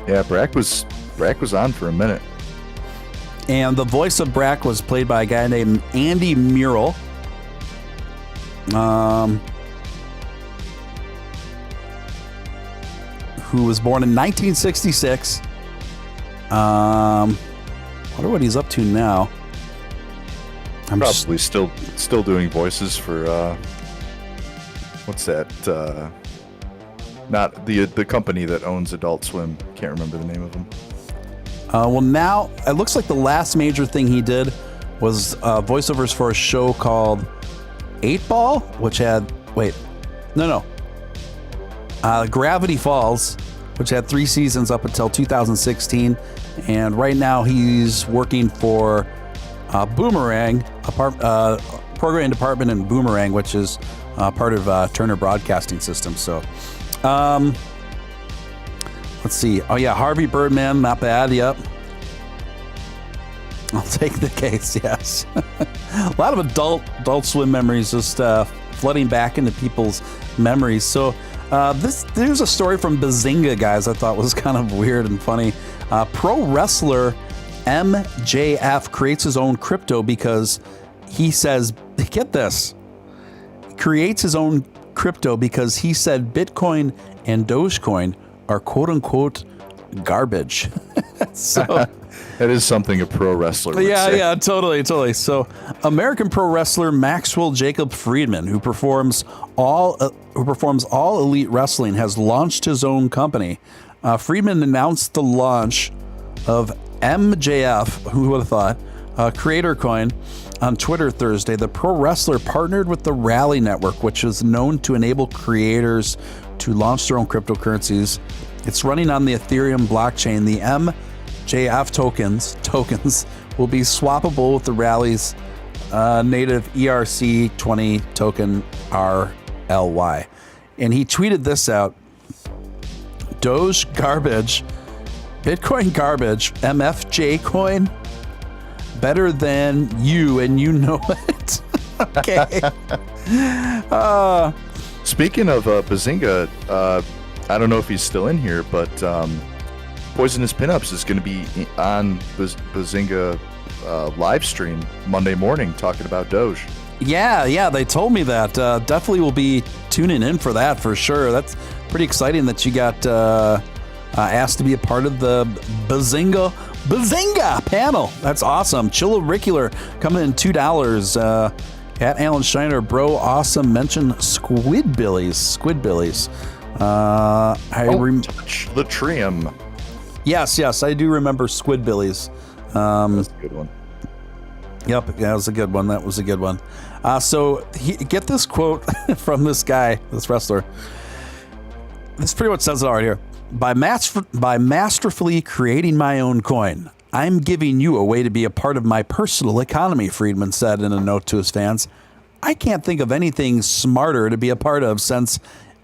Yeah, Brack was on for a minute. And the voice of Brack was played by a guy named Andy Murrell. Who was born in 1966. Wonder what he's up to now. I'm probably still doing voices for what's that? Not the company that owns Adult Swim. Can't remember the name of them. Well, now it looks like the last major thing he did was voiceovers for a show called 8 Ball, which had Gravity Falls, which had 3 seasons up until 2016. And right now he's working for Boomerang, a programming department in Boomerang, which is part of Turner Broadcasting System. So let's see. Oh, yeah, Harvey Birdman, not bad. Yep. I'll take the case, yes. A lot of adult swim memories just flooding back into people's memories. So there's a story from Bazinga, guys, I thought was kind of weird and funny. Pro wrestler MJF creates his own crypto because he says, get this, creates his own crypto because he said Bitcoin and Dogecoin are quote unquote garbage. So that is something a pro wrestler would say. Yeah, totally. So, American pro wrestler Maxwell Jacob Friedman, who performs all elite wrestling, has launched his own company. Friedman announced the launch of MJF, who would have thought, Creator Coin, on Twitter Thursday. The pro wrestler partnered with the Rally Network, which is known to enable creators to launch their own cryptocurrencies. It's running on the Ethereum blockchain. The MJF tokens will be swappable with the Rally's native ERC20 token RLY. And he tweeted this out: Doge garbage, Bitcoin garbage, MFJ coin better than you, and you know it. Okay. Speaking of Bazinga, I don't know if he's still in here, but Poisonous Pinups is going to be on Bazinga live stream Monday morning talking about Doge. Yeah, they told me that. Definitely will be tuning in for that for sure. That's pretty exciting that you got asked to be a part of the Bazinga panel. That's awesome. Chillicular coming in $2. At Alan Steiner, bro, awesome. Mention Squidbillies. Touch the trim. Yes, I do remember Squidbillies. That's a good one. Yep, that was a good one. So get this quote from this guy, this wrestler. This pretty much says it all right here. By masterfully creating my own coin, I'm giving you a way to be a part of my personal economy, Friedman said in a note to his fans. I can't think of anything smarter to be a part of, since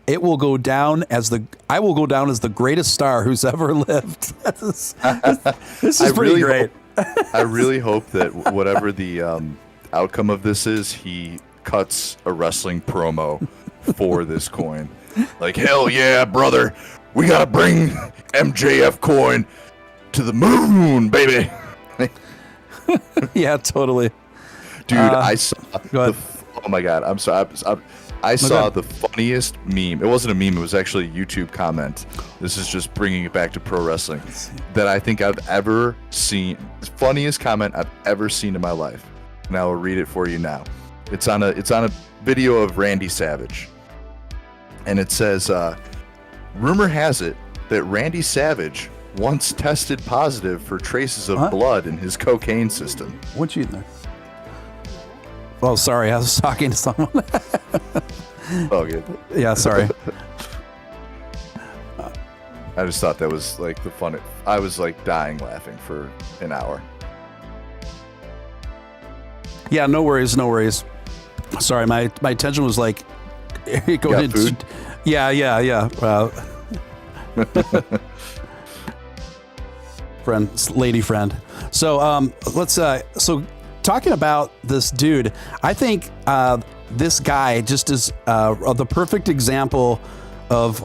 I will go down as the greatest star who's ever lived. This is pretty great. I really hope that whatever the outcome of this is, he cuts a wrestling promo for this coin. Like, hell yeah, brother. We got to bring MJF coin to the moon, baby. Yeah, Dude, I saw oh my God. I'm sorry. I saw the funniest meme. It wasn't a meme. It was actually a YouTube comment. This is just bringing it back to pro wrestling that I think I've ever seen. Funniest comment I've ever seen in my life. And I will read it for you now. It's on a video of Randy Savage. And it says, rumor has it that Randy Savage once tested positive for traces of blood in his cocaine system. What you there? Oh, sorry. I was talking to someone. Oh, good. Yeah, sorry. I just thought that was like the fun. I was like dying laughing for an hour. Yeah, no worries. Sorry, my attention was like going into food? Yeah. Lady friend. So let's so talking about this dude, I think this guy just is the perfect example of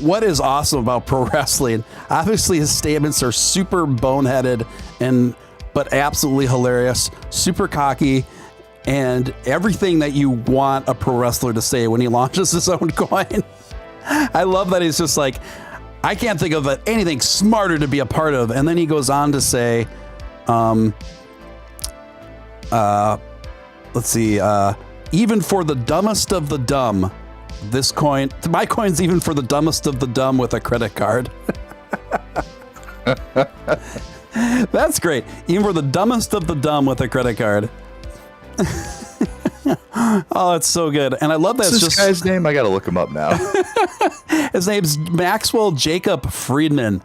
what is awesome about pro wrestling. Obviously, his statements are super boneheaded but absolutely hilarious, super cocky, and everything that you want a pro wrestler to say when he launches his own coin. I love that he's just like, I can't think of anything smarter to be a part of. And then he goes on to say, let's see, even for the dumbest of the dumb, my coin's even for the dumbest of the dumb with a credit card. That's great. Even for the dumbest of the dumb with a credit card. Oh, it's so good. And I love that. What's this guy's name? I got to look him up now. His name's Maxwell Jacob Friedman.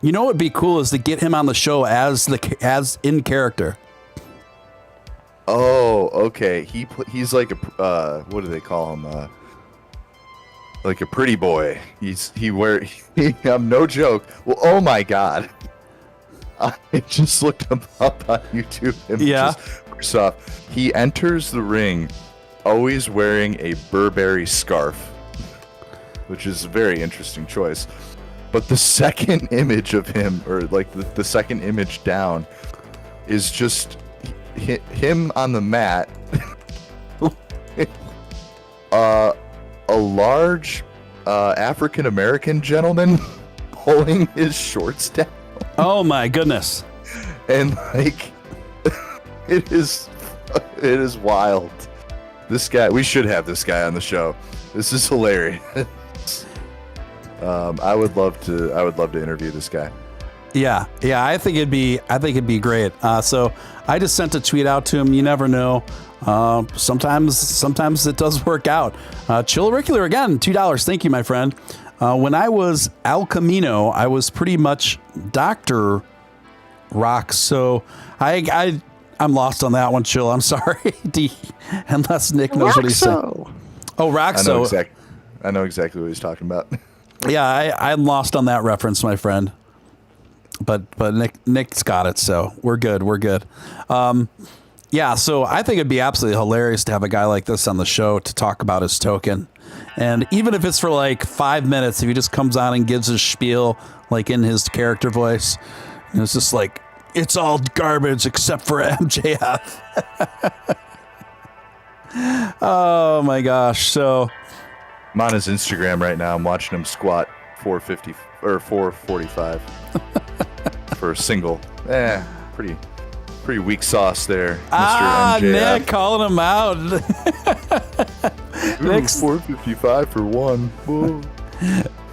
You know what would be cool is to get him on the show as in character. Oh, okay. He's like a what do they call him? Like a pretty boy. I'm no joke. Well, oh my God. I just looked him up on YouTube. First off, he enters the ring always wearing a Burberry scarf, which is a very interesting choice. But the second image of him, or like the second image down, is just him on the mat. A large African American gentleman pulling his shorts down. Oh my goodness! And like, it is wild. This guy, we should have this guy on the show. This is hilarious. I would love to interview this guy. Yeah, I think it'd be great. So I just sent a tweet out to him. You never know. Sometimes it does work out. Chilluricular again, $2. Thank you, my friend. When I was El Camino, I was pretty much Dr. Rock. So I'm lost on that one, Chill. I'm sorry. Unless Nick knows what he's saying. Oh, Roxo. I know exactly what he's talking about. Yeah, I'm lost on that reference, my friend. But Nick's got it, so we're good. Yeah, so I think it'd be absolutely hilarious to have a guy like this on the show to talk about his token. And even if it's for like 5 minutes, if he just comes on and gives his spiel like in his character voice, and it's just like, it's all garbage except for MJF. Oh my gosh. So I'm on his Instagram right now. I'm watching him squat 450 or 445 for a single. Pretty weak sauce there, Mr. MJF. Nick calling him out. Nick's 455 for one. Whoa.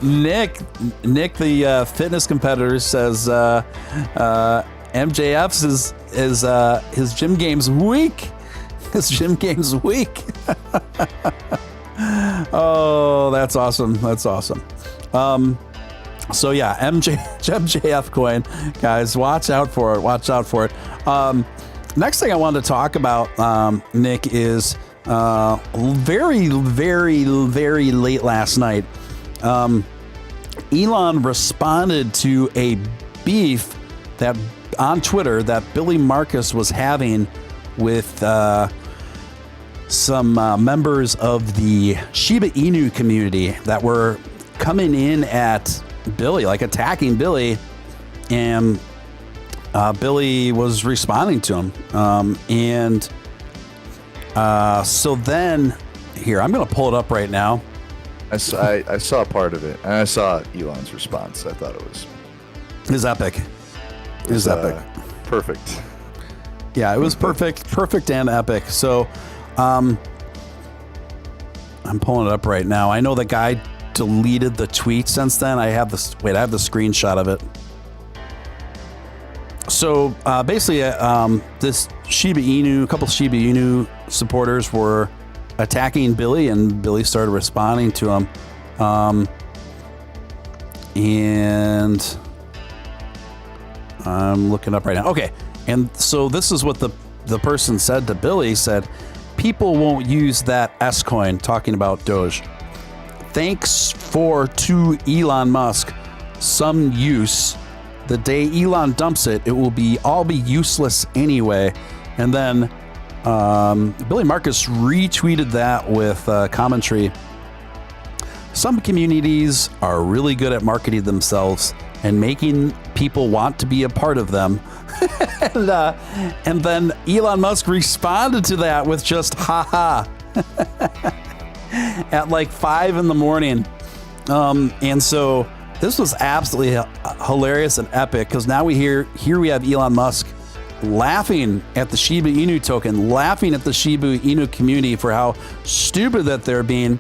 Nick, the fitness competitor, says MJF's is his gym game's weak. His gym game's weak. Oh, that's awesome. So yeah, MJF coin, guys, watch out for it. Next thing I wanted to talk about, Nick, is very, very, very late last night. Elon responded to a beef that on Twitter that Billy Marcus was having with some members of the Shiba Inu community that were coming in at Billy, like attacking Billy, and Billy was responding to him. So then, here, I'm going to pull it up right now. I saw part of it, and I saw Elon's response. I thought it was epic. It was epic. Perfect. Yeah, it was perfect and epic. So, I'm pulling it up right now. I know the guy deleted the tweet since then. I have the screenshot of it. So basically, this Shiba Inu, a couple Shiba Inu supporters were attacking Billy, and Billy started responding to him. And I'm looking up right now. Okay, and so this is what the person said to Billy. Said, "People won't use that S coin," talking about Doge. "Thanks to Elon Musk, some use. The day Elon dumps it, it will all be useless anyway." And then Billy Marcus retweeted that with commentary. "Some communities are really good at marketing themselves and making people want to be a part of them." and then Elon Musk responded to that with just haha at like 5 a.m. And so this was absolutely hilarious and epic, because now we have Elon Musk laughing at the Shiba Inu token, laughing at the Shiba Inu community for how stupid that they're being,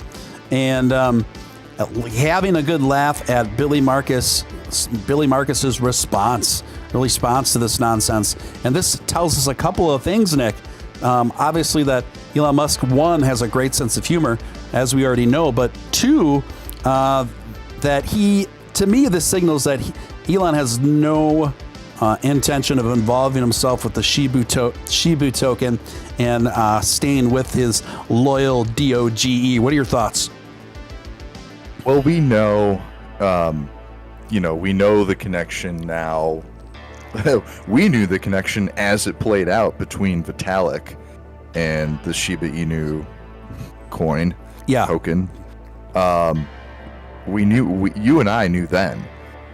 and having a good laugh at Billy Marcus's response to this nonsense. And this tells us a couple of things, Nick. Obviously, that Elon Musk, one, has a great sense of humor, as we already know, but two, that to me, this signals that Elon has no intention of involving himself with the Shiba token and staying with his loyal Doge. What are your thoughts? Well, we know, we know the connection now. We knew the connection as it played out between Vitalik and the Shiba Inu coin token. You and I knew then.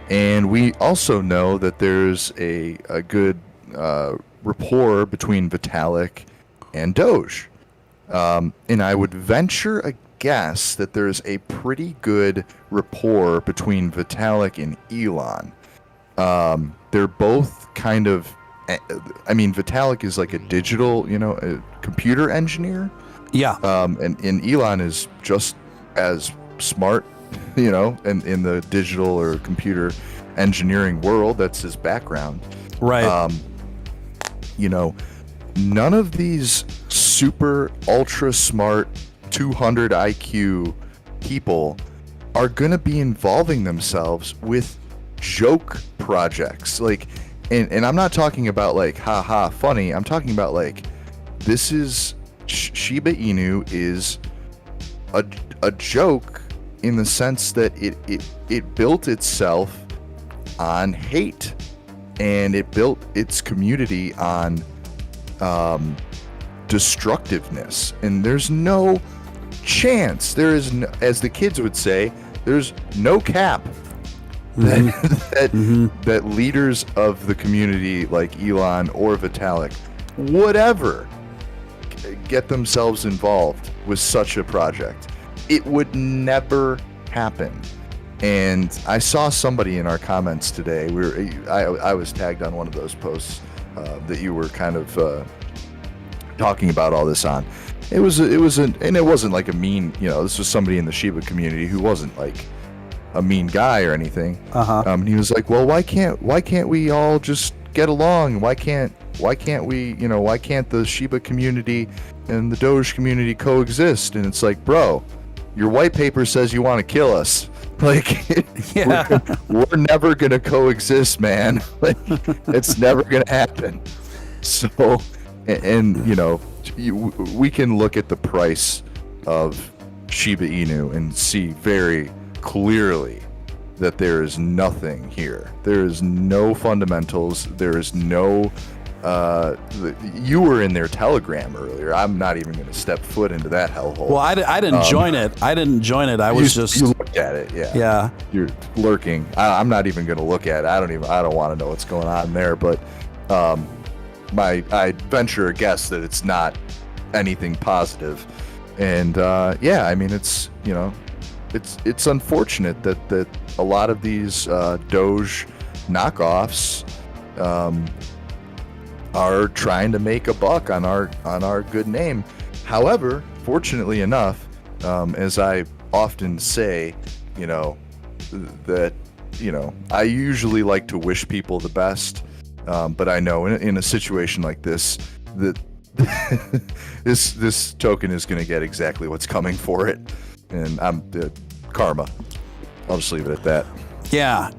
And we also know that there's a good rapport between Vitalik and Doge. And I would venture a guess that there's a pretty good rapport between Vitalik and Elon. They're both kind of, Vitalik is like a digital, a computer engineer. Yeah. And Elon is just as smart, in the digital or computer engineering world. That's his background. Right. None of these super ultra smart 200 IQ people are going to be involving themselves with joke projects. And I'm not talking about haha funny. I'm talking about this is Shiba Inu is a joke in the sense that it built itself on hate, and it built its community on destructiveness. And there's no chance, there is no, as the kids would say, there's no cap that leaders of the community like Elon or Vitalik would ever get themselves involved with such a project. It would never happen. And I saw somebody in our comments today. I was tagged on one of those posts that you were kind of talking about all this on. And it wasn't like a mean. This was somebody in the Shiba community who wasn't like a mean guy or anything. And he was like, "Well, why can't we all just get along? Why can't we? Why can't the Shiba community and the Doge community coexist?" And it's like, bro, your white paper says you want to kill us. We're never gonna coexist, man. It's never gonna happen. So, we can look at the price of Shiba Inu and see very clearly that there is nothing here. There is no fundamentals. There is no. You were in their Telegram earlier. I'm not even going to step foot into that hellhole. Well, I didn't join it. I didn't join it. I was you looked at it. Yeah. Yeah. You're lurking. I'm not even going to look at it. I don't want to know what's going on there. But I venture a guess that it's not anything positive. And it's it's unfortunate that a lot of these Doge knockoffs are trying to make a buck on our good name. However, fortunately enough, as I often say, that I usually like to wish people the best, but I know in a situation like this that this token is going to get exactly what's coming for it, and I'm karma. I'll just leave it at that. Yeah.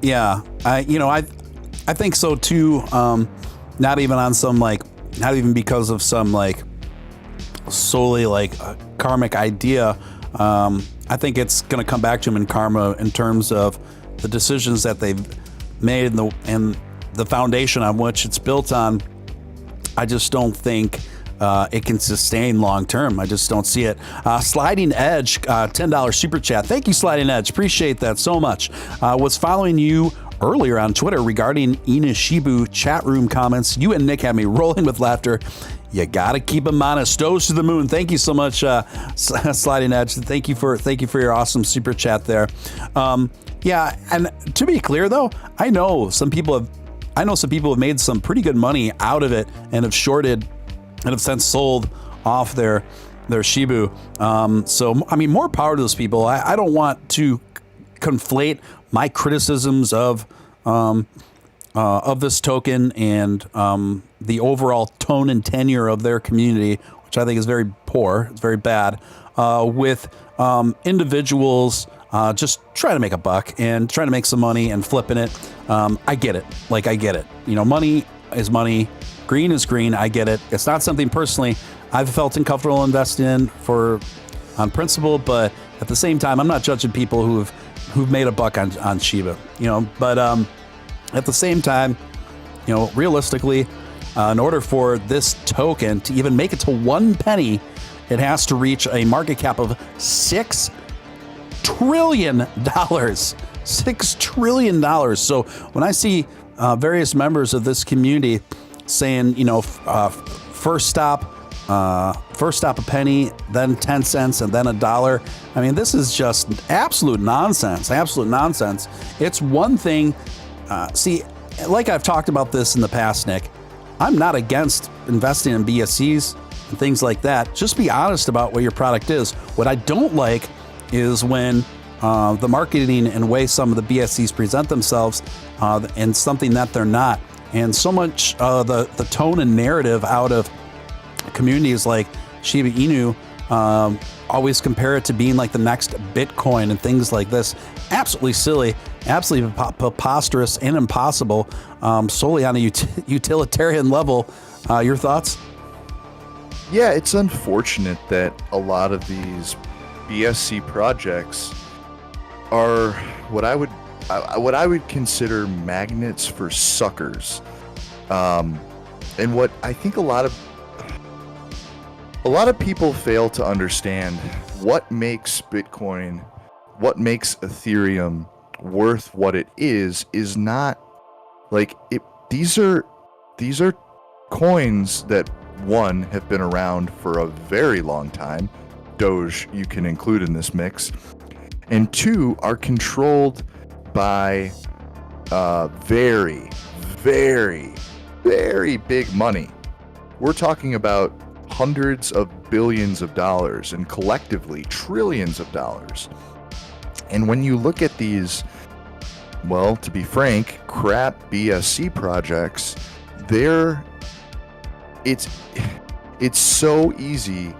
I think so too. Not even because of some solely karmic idea. I think it's going to come back to him in karma in terms of the decisions that they've made and the foundation on which it's built on. I just don't think it can sustain long term. I just don't see it. Sliding Edge, $10 super chat. Thank you, Sliding Edge. Appreciate that so much. Was following you earlier on Twitter regarding Inishibu chat room comments. You and Nick had me rolling with laughter. You gotta keep them honest. Doge to the moon. Thank you so much, Sliding Edge. Thank you for your awesome super chat there. And to be clear though, I know some people have made some pretty good money out of it and have shorted and have since sold off their Shibu. More power to those people. I don't want to conflate my criticisms of this token and the overall tone and tenure of their community, which I think is very poor. It's very bad, with individuals just trying to make a buck and trying to make some money and flipping it. I get it. Like, I get it. You know, money is money. Green is green. I get it. It's not something personally I've felt uncomfortable investing in on principle, but at the same time, I'm not judging people who've made a buck on Shiba, you know, but at the same time, you know, realistically, in order for this token to even make it to 1 penny, it has to reach a market cap of $6 trillion. $6 trillion. So when I see various members of this community saying, you know, first stop a penny, then 10 cents, and then $1. I mean, this is just absolute nonsense. Absolute nonsense. It's one thing. See, like I've talked about this in the past, Nick, I'm not against investing in BSCs and things like that. Just be honest about what your product is. What I don't like is when the marketing and way some of the BSCs present themselves and something that they're not. And so much the tone and narrative out of communities like Shiba Inu always compare it to being like the next Bitcoin and things like this. Absolutely silly, absolutely preposterous and impossible, solely on a utilitarian level. Your thoughts? Yeah, it's unfortunate that a lot of these BSC projects are what I would consider magnets for suckers, and what I think a lot of people fail to understand what makes Bitcoin, what makes Ethereum worth what it is not like it. These are coins that, one, have been around for a very long time. Doge you can include in this mix, and two, are controlled by very, very, very big money. We're talking about hundreds of billions of dollars and collectively trillions of dollars. And when you look at these, well, to be frank, crap BSC projects, it's so easy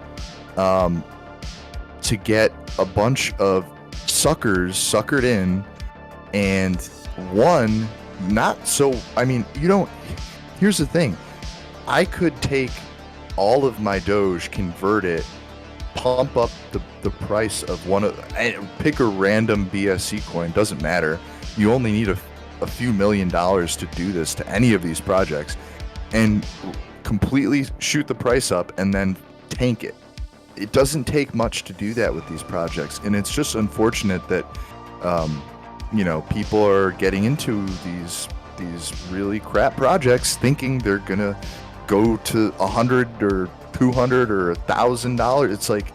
to get a bunch of suckers suckered in, and one, not so, I mean, here's the thing, I could take all of my Doge, convert it, pump up the price of pick a random BSC coin, doesn't matter. You only need a few $1 million to do this to any of these projects, and completely shoot the price up and then tank it. It doesn't take much to do that with these projects, and it's just unfortunate that people are getting into these really crap projects thinking they're gonna go to $100 or $200 or $1,000. It's like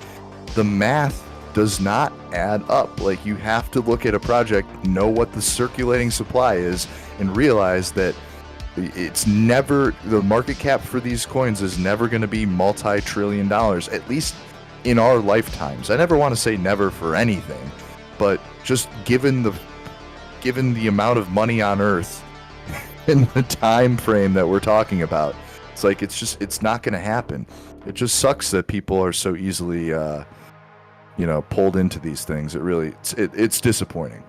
the math does not add up. Like, you have to look at a project, know what the circulating supply is, and realize that it's never, the market cap for these coins is never going to be multi-trillion dollars, at least in our lifetimes. I never want to say never for anything, but just given the amount of money on Earth and the time frame that we're talking about, it's like, it's not going to happen. It just sucks that people are so easily pulled into these things. It's disappointing.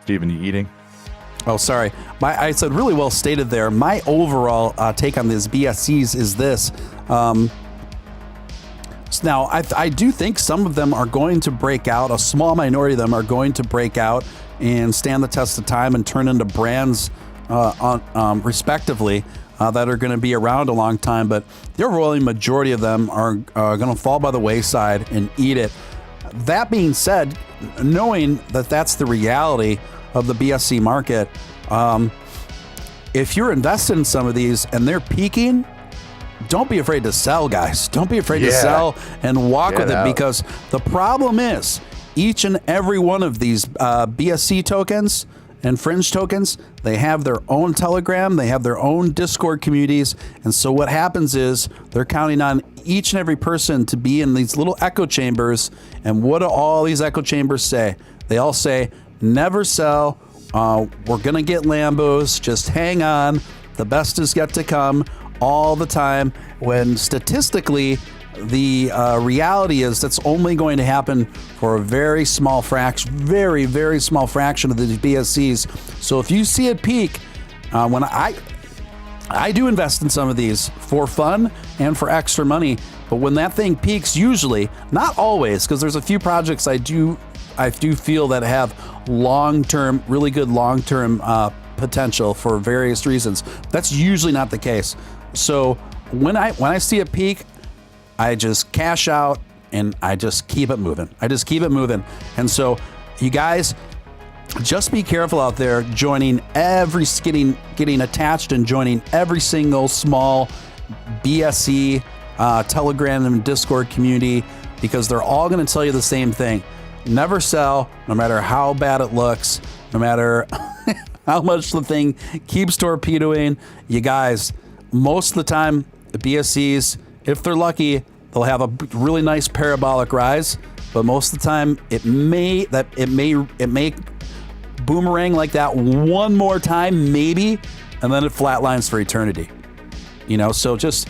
Steven, you eating? Oh, sorry. I said really well stated there. My overall take on these BSCs is this. Now, I do think some of them are going to break out. A small minority of them are going to break out and stand the test of time and turn into brands respectively that are going to be around a long time. But the overwhelming majority of them are going to fall by the wayside and eat it. That being said, knowing that that's the reality of the BSC market, if you're invested in some of these and they're peaking, don't be afraid to sell, guys. Don't be afraid to sell and walk with it, because the problem is each and every one of these BSC tokens and fringe tokens, they have their own Telegram, they have their own Discord communities, and so what happens is they're counting on each and every person to be in these little echo chambers. And what do all these echo chambers say? They all say, never sell. We're going to get Lambos. Just hang on. The best is yet to come all the time. When statistically, the reality is that's only going to happen for a very small fraction, very, very small fraction of the BSCs. So if you see it peak, when I do invest in some of these for fun and for extra money, but when that thing peaks, usually, not always, because there's a few projects I do feel that have long-term, really good long-term potential for various reasons. That's usually not the case. So when I see a peak, I just cash out and I just keep it moving. And so you guys, just be careful out there getting attached and joining every single small BSC, Telegram and Discord community, because they're all going to tell you the same thing. Never sell, no matter how bad it looks, no matter how much the thing keeps torpedoing. You guys, most of the time, the BSCs, if they're lucky, they'll have a really nice parabolic rise, but most of the time it may boomerang like that one more time, maybe, and then it flatlines for eternity. So just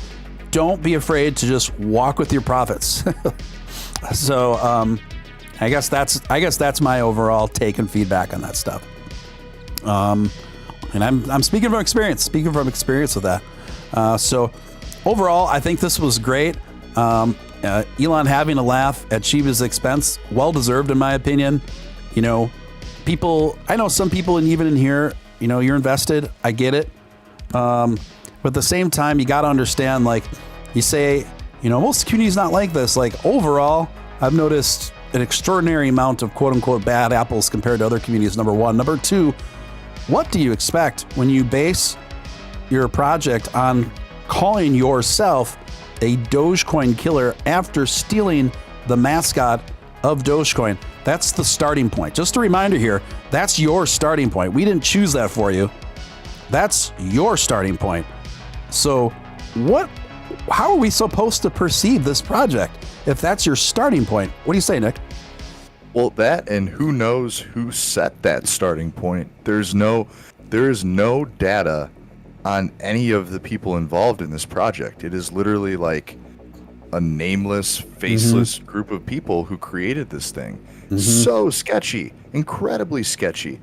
don't be afraid to just walk with your profits. So I guess that's my overall take and feedback on that stuff. And I'm speaking from experience with that. So overall, I think this was great. Elon having a laugh at Shiba's expense, well deserved in my opinion. I know some people, and even in here, you're invested. I get it. But at the same time, you got to understand, like you say, most communities not like this. Like overall, I've noticed an extraordinary amount of quote unquote bad apples compared to other communities. Number one. Number two, what do you expect when you base your project on calling yourself a Dogecoin killer after stealing the mascot of Dogecoin? That's the starting point. Just a reminder here, that's your starting point. We didn't choose that for you. That's your starting point. So how are we supposed to perceive this project if that's your starting point? What do you say, Nick? Well, that, and who knows who set that starting point. There is no data on any of the people involved in this project. It is literally like a nameless, faceless group of people who created this thing. So sketchy, incredibly sketchy.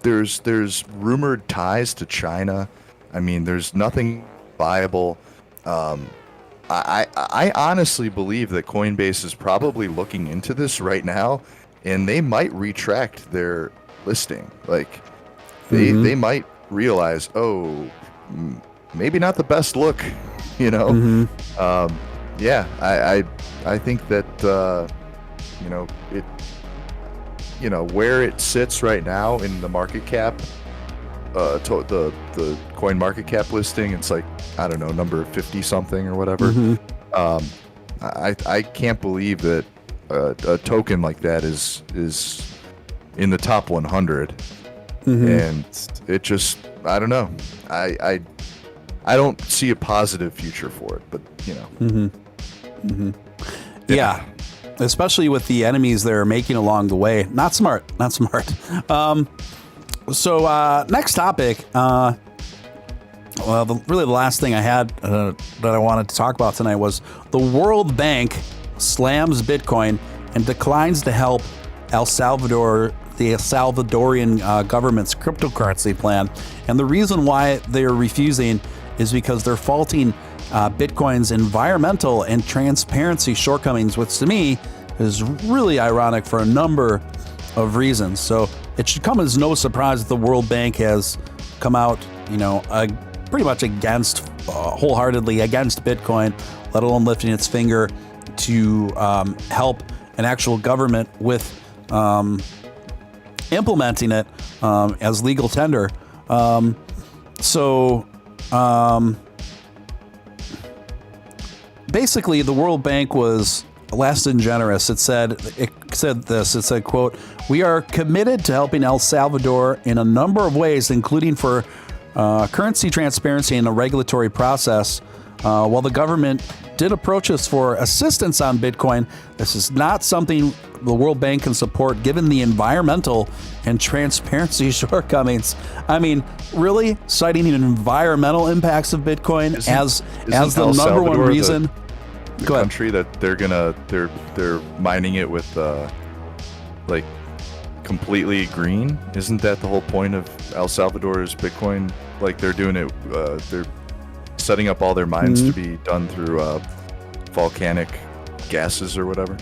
There's rumored ties to China. I mean, there's nothing viable. I honestly believe that Coinbase is probably looking into this right now, and they might retract their listing. Like, they might realize, maybe not the best look, Yeah, I think that where it sits right now in the market cap, the coin market cap listing, it's like, I don't know, number 50 something or whatever. I can't believe that a token like that is in the top 100, and it just, I don't know. I don't see a positive future for it, but Yeah, especially with the enemies they're making along the way. Not smart. So next topic. Really the last thing I had that I wanted to talk about tonight was the World Bank slams Bitcoin and declines to help the Salvadorian government's cryptocurrency plan. And the reason why they're refusing is because they're faulting Bitcoin's environmental and transparency shortcomings, which to me is really ironic for a number of reasons. So it should come as no surprise that the World Bank has come out, pretty much wholeheartedly against Bitcoin, let alone lifting its finger to help an actual government with implementing it as legal tender. Basically, the World Bank was less than generous. It said, quote, "We are committed to helping El Salvador in a number of ways, including for currency transparency and a regulatory process. While the government did approach us for assistance on Bitcoin. This is not something the World Bank can support given the environmental and transparency shortcomings. I mean, really citing the environmental impacts of Bitcoin as the number one reason. The country that they're mining it with like completely green. Isn't that the whole point of El Salvador's Bitcoin? Like they're doing it, they're setting up all their mines to be done through volcanic gases or whatever.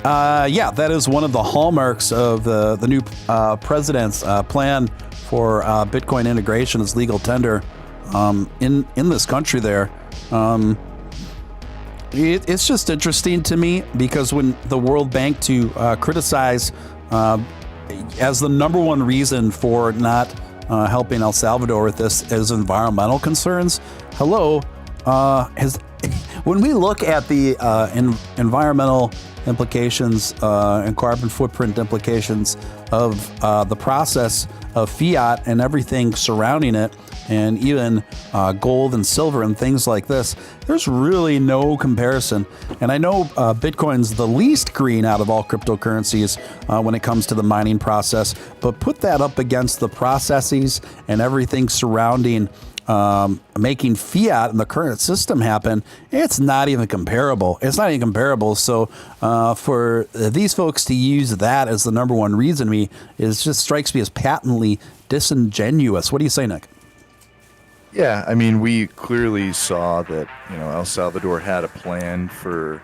Yeah, that is one of the hallmarks of the new president's plan for Bitcoin integration as legal tender in this country there. It's just interesting to me because when the World Bank to criticize as the number one reason for not helping El Salvador with this as environmental concerns. Hello, when we look at the environmental implications and carbon footprint implications of the process of fiat and everything surrounding it, and even gold and silver and things like this, there's really no comparison. And I know Bitcoin's the least green out of all cryptocurrencies when it comes to the mining process, but put that up against the processes and everything surrounding making fiat and the current system happen, it's not even comparable. It's not even comparable. So for these folks to use that as the number one reason, it just strikes me as patently disingenuous. What do you say, Nick? Yeah, I mean, we clearly saw that, El Salvador had a plan for,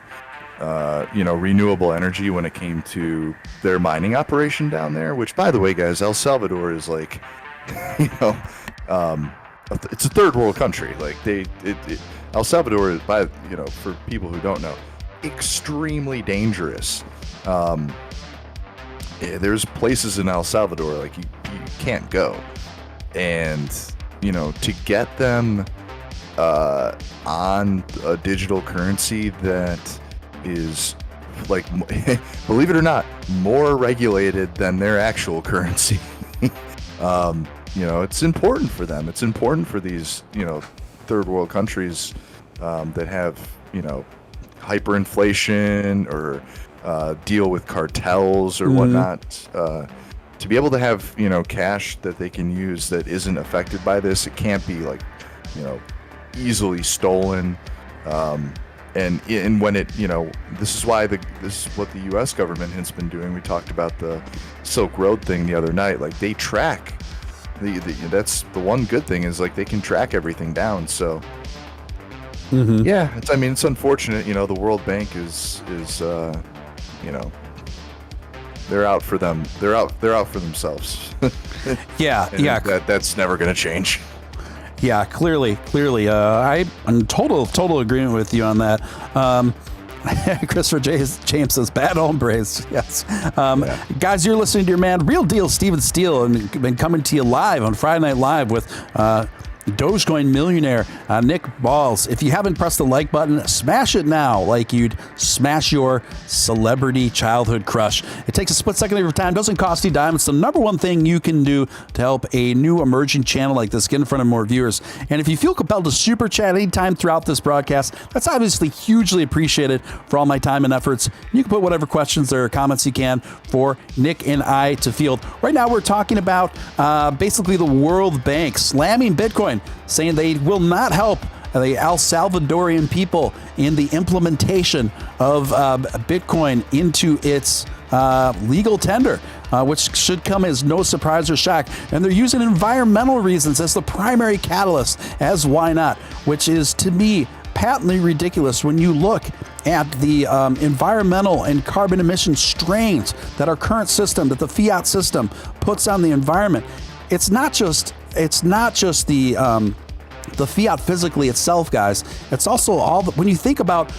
renewable energy when it came to their mining operation down there, which, by the way, guys, El Salvador is like, it's a third world country. Like El Salvador is, for people who don't know, extremely dangerous. There's places in El Salvador like you can't go, and to get them on a digital currency that is, like, believe it or not, more regulated than their actual currency. It's important for them. It's important for these, third world countries that have, hyperinflation or deal with cartels or whatnot. To be able to have, cash that they can use that isn't affected by this, it can't be like, easily stolen. And when it, this is what the U.S. government has been doing. We talked about the Silk Road thing the other night. Like, they track. That's the one good thing is, like, they can track everything down. So, yeah, it's unfortunate. The World Bank is they're out for them. They're out for themselves. Yeah. That's never going to change. Yeah, clearly. I'm in total agreement with you on that. Christopher James says, bad hombres. Yes. Guys, you're listening to your man, Real Deal Steven Steele, and been coming to you live on Friday Night Live with Dogecoin Millionaire, Nick Ballz. If you haven't pressed the like button, smash it now like you'd smash your celebrity childhood crush. It takes a split second of your time, doesn't cost you a dime. It's the number one thing you can do to help a new emerging channel like this get in front of more viewers. And if you feel compelled to super chat anytime throughout this broadcast, that's obviously hugely appreciated for all my time and efforts. You can put whatever questions or comments you can for Nick and I to field. Right now, we're talking about basically the World Bank slamming Bitcoin, saying they will not help the El Salvadorian people in the implementation of Bitcoin into its legal tender, which should come as no surprise or shock. And they're using environmental reasons as the primary catalyst, as why not, which is, to me, patently ridiculous when you look at the environmental and carbon emission strains that our current system, that the fiat system puts on the environment. It's not just the fiat physically itself, guys. It's also when you think about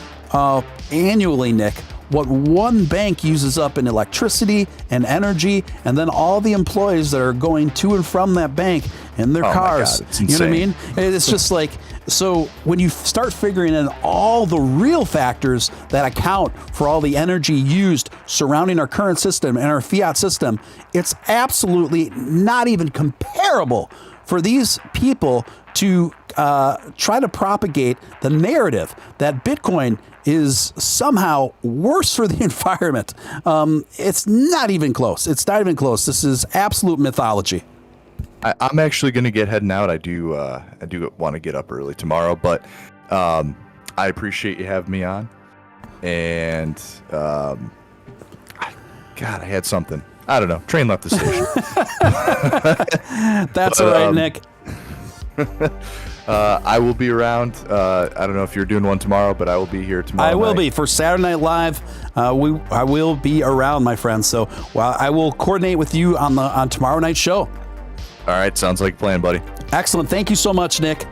annually, Nick, what one bank uses up in electricity and energy, and then all the employees that are going to and from that bank in their cars. My God, it's insane. You know what I mean? It's just like, so when you start figuring in all the real factors that account for all the energy used surrounding our current system and our fiat system, it's absolutely not even comparable for these people to try to propagate the narrative that Bitcoin is somehow worse for the environment. It's not even close. It's not even close. This is absolute mythology. I'm actually going to get heading out. I do want to get up early tomorrow, but I appreciate you having me on. And God, I had something. I don't know. Train left the station. That's all right, Nick. I will be around. I don't know if you're doing one tomorrow, but I will be here tomorrow. I will be for Saturday Night Live. I will be around, my friend. So, I will coordinate with you on tomorrow night's show. All right, sounds like a plan, buddy. Excellent. Thank you so much, Nick.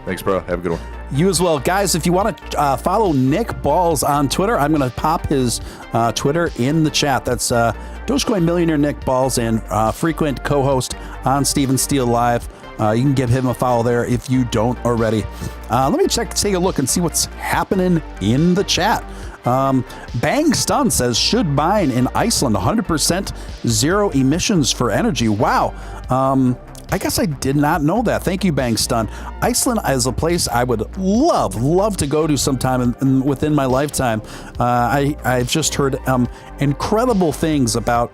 Thanks, bro. Have a good one. You as well. Guys, if you want to follow Nick Ballz on Twitter, I'm going to pop his Twitter in the chat. That's Dogecoin Millionaire Nick Ballz, and frequent co-host on Steele Live. You can give him a follow there if you don't already. Let me take a look and see what's happening in the chat. Bang Stun says, should mine in Iceland 100% zero emissions for energy. Wow. I guess I did not know that. Thank you, Bang Stun. Iceland is a place I would love to go to sometime within my lifetime. I've just heard incredible things about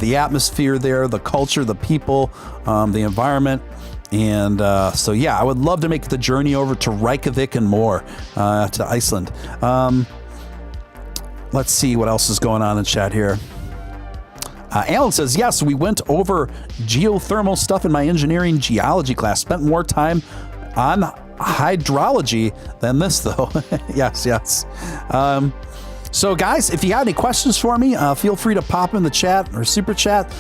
the atmosphere there, the culture, the people, the environment. And so, yeah, I would love to make the journey over to Reykjavik and more, to Iceland. Let's see what else is going on in chat here. Alan says, yes, we went over geothermal stuff in my engineering geology class. Spent more time on hydrology than this, though. Yes. So, guys, if you got any questions for me, feel free to pop in the chat or super chat.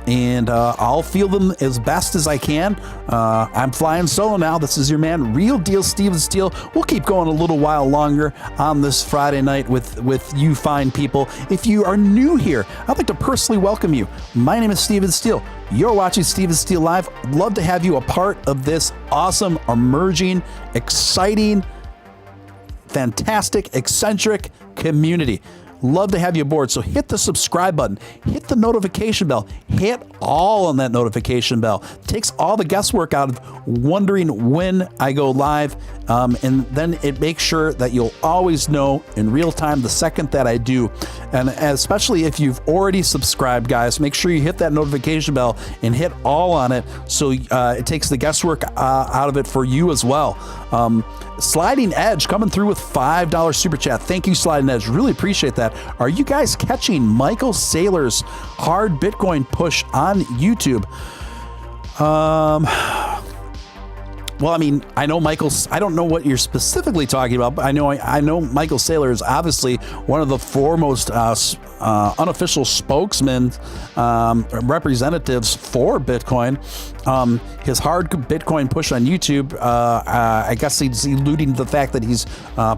And I'll field them as best as I can. I'm flying solo now. This is your man, Real Deal Steele. We'll keep going a little while longer on this Friday night with you fine people. If you are new here, I'd like to personally welcome you. My name is Steele. You're watching Steele Live. Love to have you a part of this awesome, emerging, exciting, fantastic, eccentric community. Love to have you aboard. So hit the subscribe button, hit the notification bell, hit all on that notification bell. Takes all the guesswork out of wondering when I go live. And then it makes sure that you'll always know in real time the second that I do. And especially if you've already subscribed, guys, make sure you hit that notification bell and hit all on it. So it takes the guesswork out of it for you as well. Sliding Edge coming through with $5 super chat. Thank you, Sliding Edge. Really appreciate that. Are you guys catching Michael Saylor's hard Bitcoin push on YouTube? Well, I mean, I know I don't know what you're specifically talking about, but I know Michael Saylor is obviously one of the foremost unofficial spokesmen, representatives for Bitcoin. His hard Bitcoin push on YouTube, I guess he's alluding to the fact that he's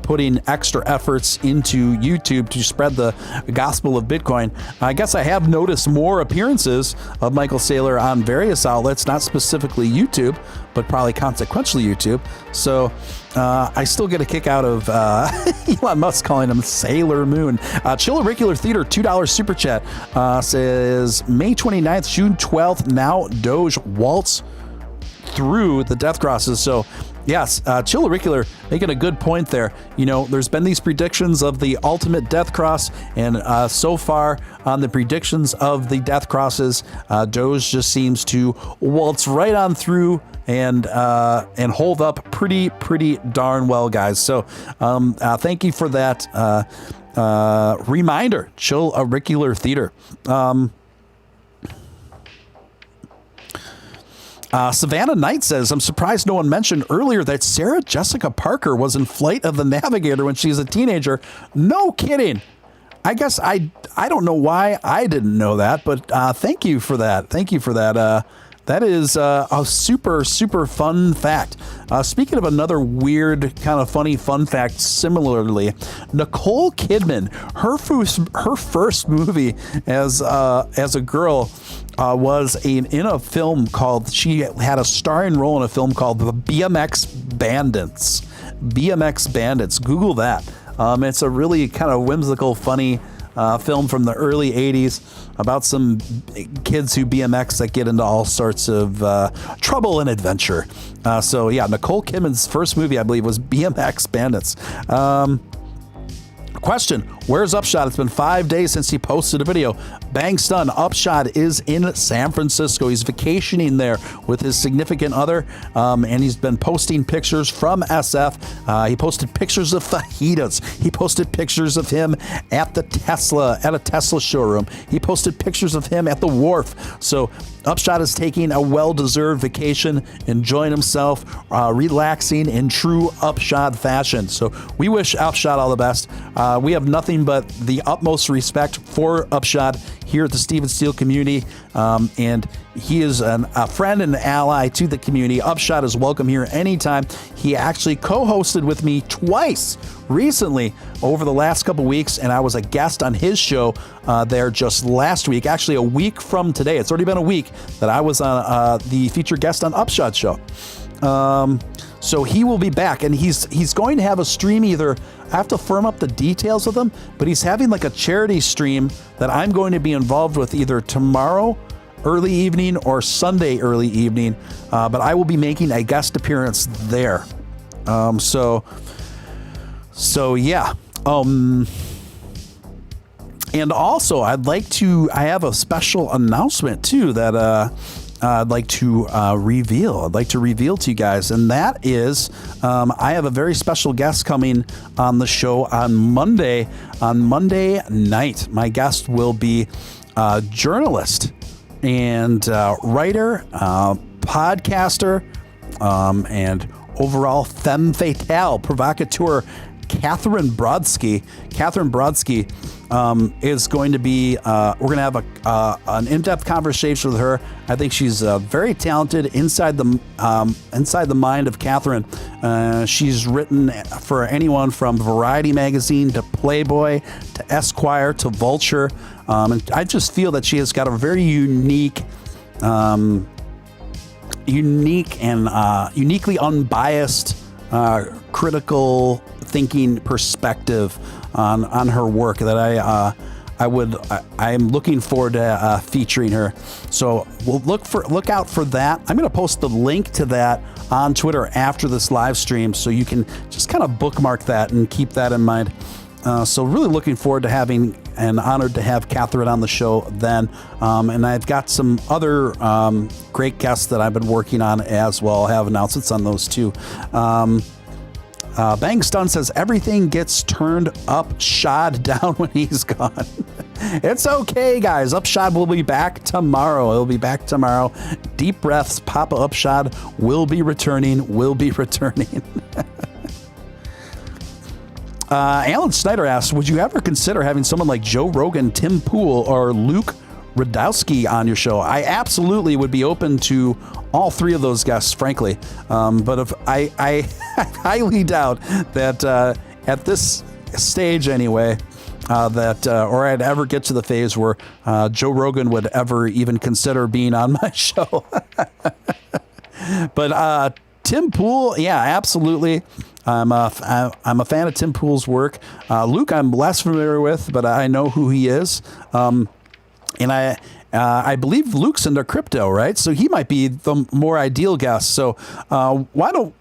putting extra efforts into YouTube to spread the gospel of Bitcoin. I guess I have noticed more appearances of Michael Saylor on various outlets, not specifically YouTube, but probably consequentially YouTube. So I still get a kick out of Elon Musk calling him Sailor Moon. Chill Auricular Theater, $2 super chat, says May 29th, June 12th, now Doge waltz through the death crosses. So yes, Chill Auricular making a good point there. You know, there's been these predictions of the ultimate death cross, and so far on the predictions of the death crosses, Doge just seems to waltz right on through and hold up pretty darn well, guys. So thank you for that reminder, Chill Auricular Theater. Savannah Knight says, I'm surprised no one mentioned earlier that Sarah Jessica Parker was in Flight of the Navigator when she was a teenager. No kidding. I guess I don't know why I didn't know that, but thank you for that. That is a super fun fact. Speaking of another weird, kind of funny fun fact, similarly, Nicole Kidman, her first movie as a girl was in a film called, she had a starring role in a film called The BMX Bandits. Google that. It's a really kind of whimsical, funny film from the early 80s about some kids who BMX that get into all sorts of trouble and adventure. So yeah, Nicole Kidman's first movie, I believe, was BMX Bandits. Question, where's Upshot? It's been 5 days since he posted a video. Bang stun, Upshot is in San Francisco. He's vacationing there with his significant other, and he's been posting pictures from SF. He posted pictures of fajitas. He posted pictures of him at a Tesla showroom. He posted pictures of him at the wharf. So Upshot is taking a well-deserved vacation, enjoying himself, relaxing in true Upshot fashion. So we wish Upshot all the best. We have nothing but the utmost respect for Upshot here at the Stephen Steele community, and he is a friend and ally to the community. Upshot is welcome here anytime. He actually co-hosted with me twice recently over the last couple weeks, and I was a guest on his show there just last week, actually a week from today. It's already been a week that I was on the featured guest on Upshot show. So he will be back, and he's going to have a stream either. I have to firm up the details with him, but he's having like a charity stream that I'm going to be involved with either tomorrow early evening or Sunday early evening, but I will be making a guest appearance there. So yeah. And also I have a special announcement too that I'd like to reveal. I'd like to reveal to you guys, and that is I have a very special guest coming on the show on Monday night. My guest will be a journalist and writer, podcaster, and overall femme fatale provocateur, Catherine Brodsky. Catherine Brodsky is going to be, we're going to have an in-depth conversation with her. I think she's very talented inside the mind of Catherine. She's written for anyone from Variety magazine to Playboy to Esquire to Vulture. And I just feel that she has got a very unique and uniquely unbiased critical thinking perspective on her work that I'm looking forward to featuring her. So we'll look out for that. I'm going to post the link to that on Twitter after this live stream, so you can just kind of bookmark that and keep that in mind. So really looking forward to having and honored to have Catherine on the show then. And I've got some other great guests that I've been working on as well. I'll have announcements on those too. Bang Stun says everything gets turned up, shot down when he's gone. It's okay, guys. Upshot will be back tomorrow. He'll be back tomorrow. Deep breaths. Papa Upshot will be returning. Alan Snyder asks, would you ever consider having someone like Joe Rogan, Tim Pool, or Luke Radowski on your show? I absolutely would be open to all three of those guests, frankly. But if I highly doubt that at this stage anyway, or I'd ever get to the phase where Joe Rogan would ever even consider being on my show. But Tim Pool, yeah, absolutely. I'm a fan of Tim Pool's work. Luke, I'm less familiar with, but I know who he is. And I believe Luke's into crypto, right? So he might be the more ideal guest. So why don't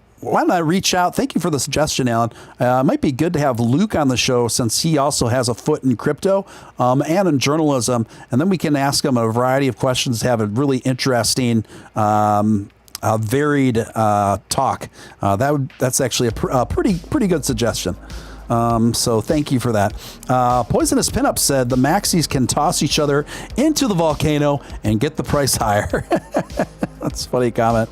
I reach out? Thank you for the suggestion, Alan. It might be good to have Luke on the show since he also has a foot in crypto and in journalism. And then we can ask him a variety of questions, have a really interesting varied talk. That's actually a pretty good suggestion. So thank you for that. Poisonous Pinup said the Maxis can toss each other into the volcano and get the price higher. That's a funny comment.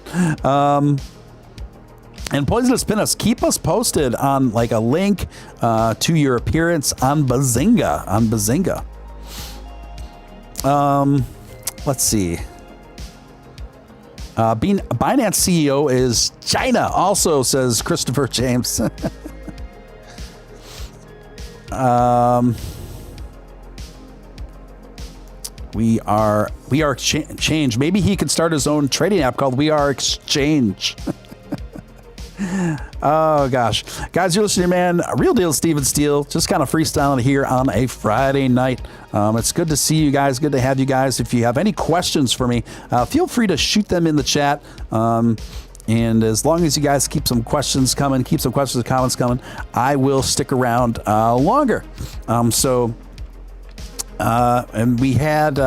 And Poisonous Pinups, keep us posted on like a link to your appearance on Bazinga. Let's see. Binance CEO is China, also, says Christopher James. We are Change. Maybe he could start his own trading app called We Are Exchange. Oh, gosh. Guys, you're listening, man. Real Deal Steven Steele. Just kind of freestyling here on a Friday night. It's good to see you guys. Good to have you guys. If you have any questions for me, feel free to shoot them in the chat. And as long as you guys keep some questions coming, keep some questions and comments coming, I will stick around longer. And we had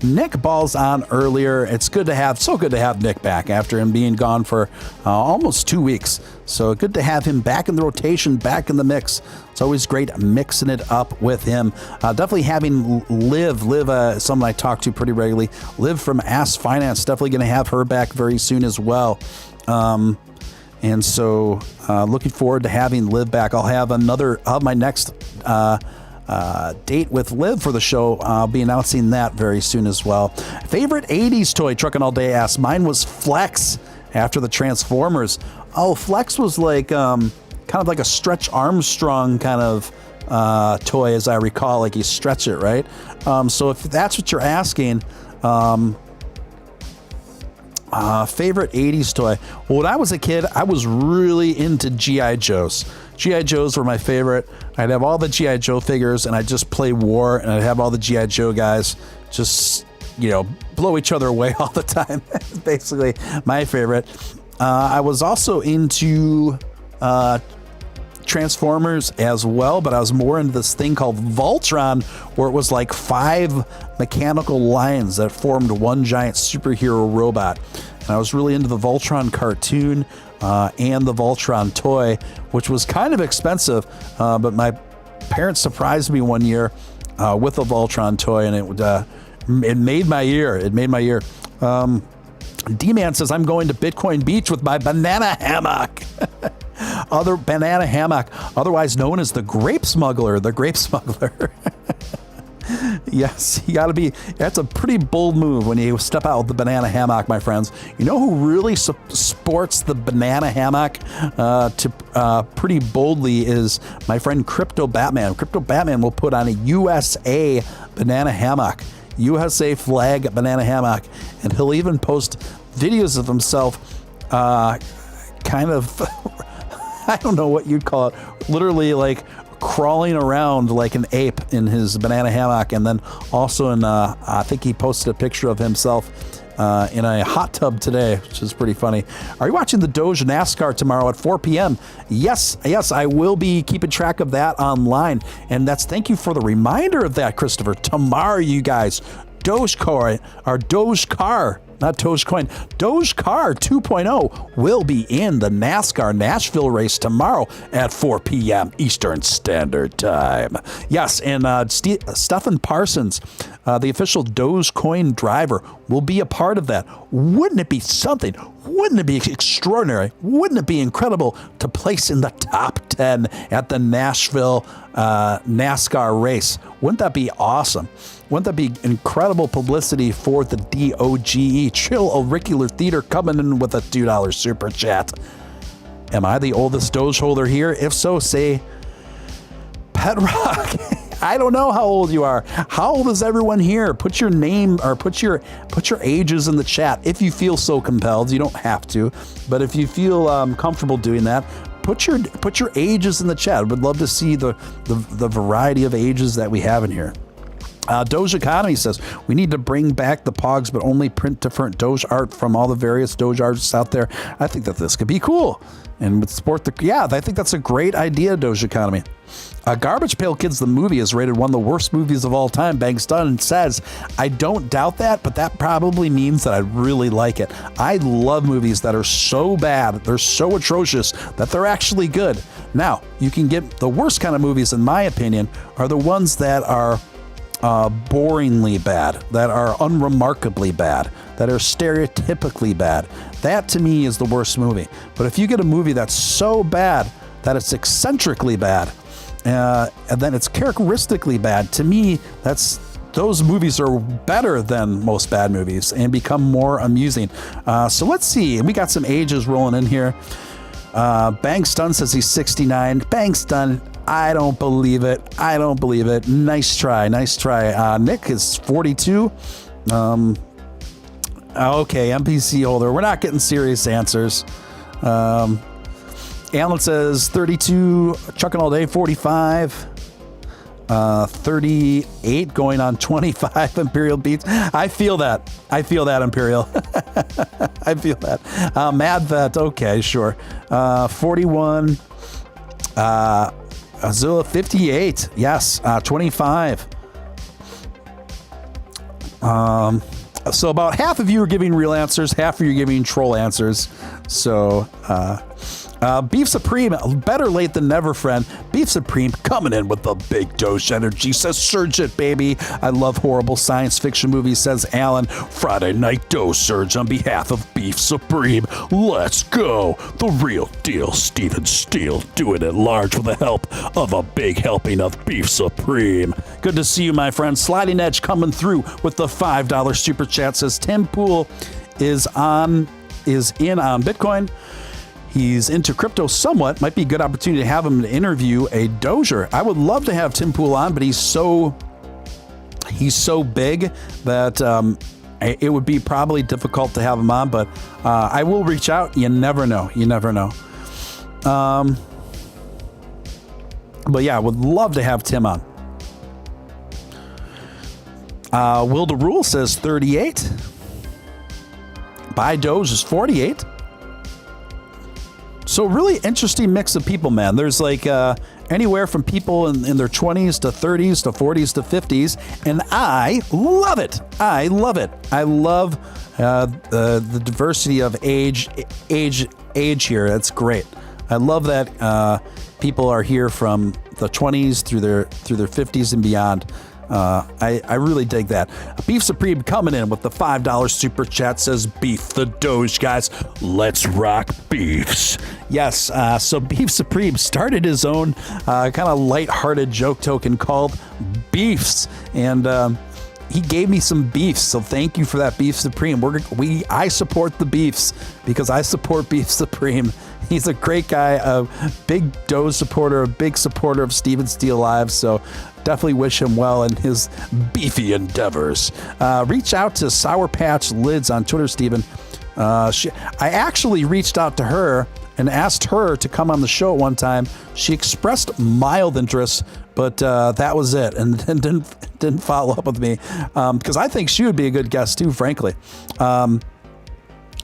Nick Ballz on earlier. It's good to have Nick back after him being gone for almost 2 weeks. So good to have him back in the rotation, back in the mix. It's always great mixing it up with him. Definitely having Liv, someone I talk to pretty regularly. Liv from Ask Finance, definitely going to have her back very soon as well. And so looking forward to having Liv back. I'll have my next date with Liv for the show. I'll be announcing that very soon as well. Favorite 80s toy, Truckin' All Day asks. Mine was Flex after the Transformers. Oh, Flex was like kind of like a Stretch Armstrong kind of toy, as I recall. Like you stretch it, right? So if that's what you're asking, favorite 80s toy. Well, when I was a kid, I was really into G.I. Joes. G.I. Joes were my favorite. I'd have all the G.I. Joe figures, and I'd just play war, and I'd have all the G.I. Joe guys just, blow each other away all the time. Basically, my favorite. I was also into Transformers as well, but I was more into this thing called Voltron, where it was like 5 mechanical lines that formed one giant superhero robot. And I was really into the Voltron cartoon and the Voltron toy, which was kind of expensive, but my parents surprised me one year with a Voltron toy, and it made my year. It made my year. D-Man says, I'm going to Bitcoin Beach with my banana hammock. Banana hammock, otherwise known as the grape smuggler. Yes, that's a pretty bold move when you step out with the banana hammock, my friends. You know who really sports the banana hammock pretty boldly is my friend Crypto Batman. Crypto Batman will put on a USA banana hammock, USA flag banana hammock, and he'll even post videos of himself kind of, I don't know what you'd call it, literally like crawling around like an ape in his banana hammock. And then also I think he posted a picture of himself in a hot tub today, which is pretty funny. Are you watching the Doge NASCAR tomorrow at 4 p.m.? Yes, I will be keeping track of that online. And thank you for the reminder of that, Christopher. Tomorrow, you guys, Dogecoin, or Dogecar, not Dogecoin, Dogecar 2.0 will be in the NASCAR Nashville race tomorrow at 4 p.m. Eastern Standard Time. Yes, and Stephen Parsons, the official Dogecoin driver, will be a part of that. Wouldn't it be something? Wouldn't it be extraordinary? Wouldn't it be incredible to place in the top 10 at the Nashville NASCAR race? Wouldn't that be awesome? Wouldn't that be incredible publicity for the DOGE? Chill Auricular Theater coming in with a $2 super chat. Am I the oldest Doge holder here? If so, say Pet Rock. I don't know how old you are. How old is everyone here? Put your name or put your ages in the chat if you feel so compelled. You don't have to, but if you feel comfortable doing that, put your ages in the chat. I would love to see the variety of ages that we have in here. Doge Economy says, we need to bring back the Pogs, but only print different Doge art from all the various Doge artists out there. I think that this could be cool. And would support I think that's a great idea, Doge Economy. Garbage Pail Kids, the movie, is rated one of the worst movies of all time. Banks Dunn says, I don't doubt that, but that probably means that I really like it. I love movies that are so bad, they're so atrocious, that they're actually good. Now, you can get the worst kind of movies, in my opinion, are the ones that are boringly bad, that are unremarkably bad, that are stereotypically bad. That to me is the worst movie. But if you get a movie that's so bad that it's eccentrically bad, and then it's characteristically bad, to me, those movies are better than most bad movies and become more amusing. So let's see. We got some ages rolling in here. Banks Dunn says he's 69. Banks Dunn, I don't believe it. Nice try. Nick is 42. Okay, MPC holder. We're not getting serious answers. Alan says 32, chucking all day, 45. 38 going on 25 Imperial beats. I feel that Imperial. I feel that. Mad Vet, okay, sure. 41. Azula 58. Yes. 25. So about half of you are giving real answers, half of you are giving troll answers. So, Beef Supreme, better late than never, friend. Beef Supreme coming in with the big Doge energy, says Surge it, baby. I love horrible science fiction movies, says Alan. Friday night Doge Surge on behalf of Beef Supreme. Let's go. The real deal, Stephen Steele, doing it large with the help of a big helping of Beef Supreme. Good to see you, my friend. Sliding Edge coming through with the $5 super chat, says Tim Pool is in on Bitcoin. He's into crypto somewhat. Might be a good opportunity to have him interview a Doger. I would love to have Tim Pool on, but he's so big that it would be probably difficult to have him on. But I will reach out. You never know. But yeah, I would love to have Tim on. Will the Rule says 38. Buy Doge is 48. So really interesting mix of people, man. There's like anywhere from people in their 20s to 30s to 40s to 50s, and I love it. I love the diversity of age here. That's great. I love that people are here from the 20s through their 50s and beyond. I really dig that. Beef Supreme coming in with the $5 super chat, says Beef the Doge, guys. Let's rock beefs. Yes, so Beef Supreme started his own kind of lighthearted joke token called Beefs, and he gave me some beefs, so thank you for that, Beef Supreme. I support the beefs because I support Beef Supreme. He's a great guy, a big Doge supporter, a big supporter of Stephen Steele Live, so definitely wish him well in his beefy endeavors. Reach out to Sour Patch Lids on Twitter, Stephen. I actually reached out to her and asked her to come on the show at one time. She expressed mild interest, but that was it, and didn't follow up with me because I think she would be a good guest too, frankly.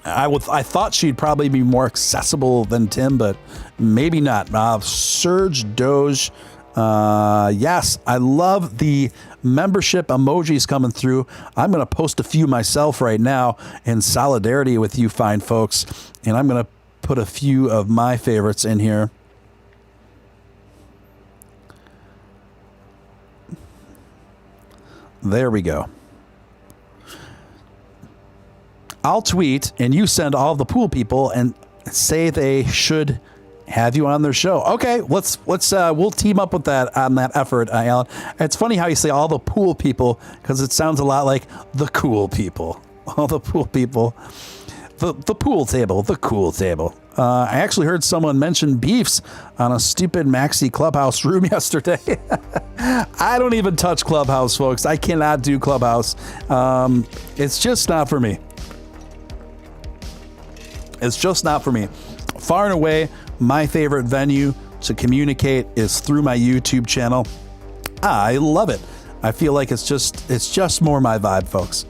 I thought she'd probably be more accessible than Tim, but maybe not. Surge Doge. Yes, I love the membership emojis coming through. I'm going to post a few myself right now in solidarity with you fine folks, and I'm going to put a few of my favorites in here. There we go. I'll tweet and you send all the pool people and say they should have you on their show. Okay, we'll team up with that on that effort, Alan. It's funny how you say all the pool people because it sounds a lot like the cool people. All the pool people. The pool table, the cool table. I actually heard someone mention beefs on a stupid Maxi Clubhouse room yesterday. I don't even touch Clubhouse, folks. I cannot do Clubhouse. It's just not for me. It's just not for me. Far and away, my favorite venue to communicate is through my YouTube channel. I love it. I feel like it's just more my vibe, folks.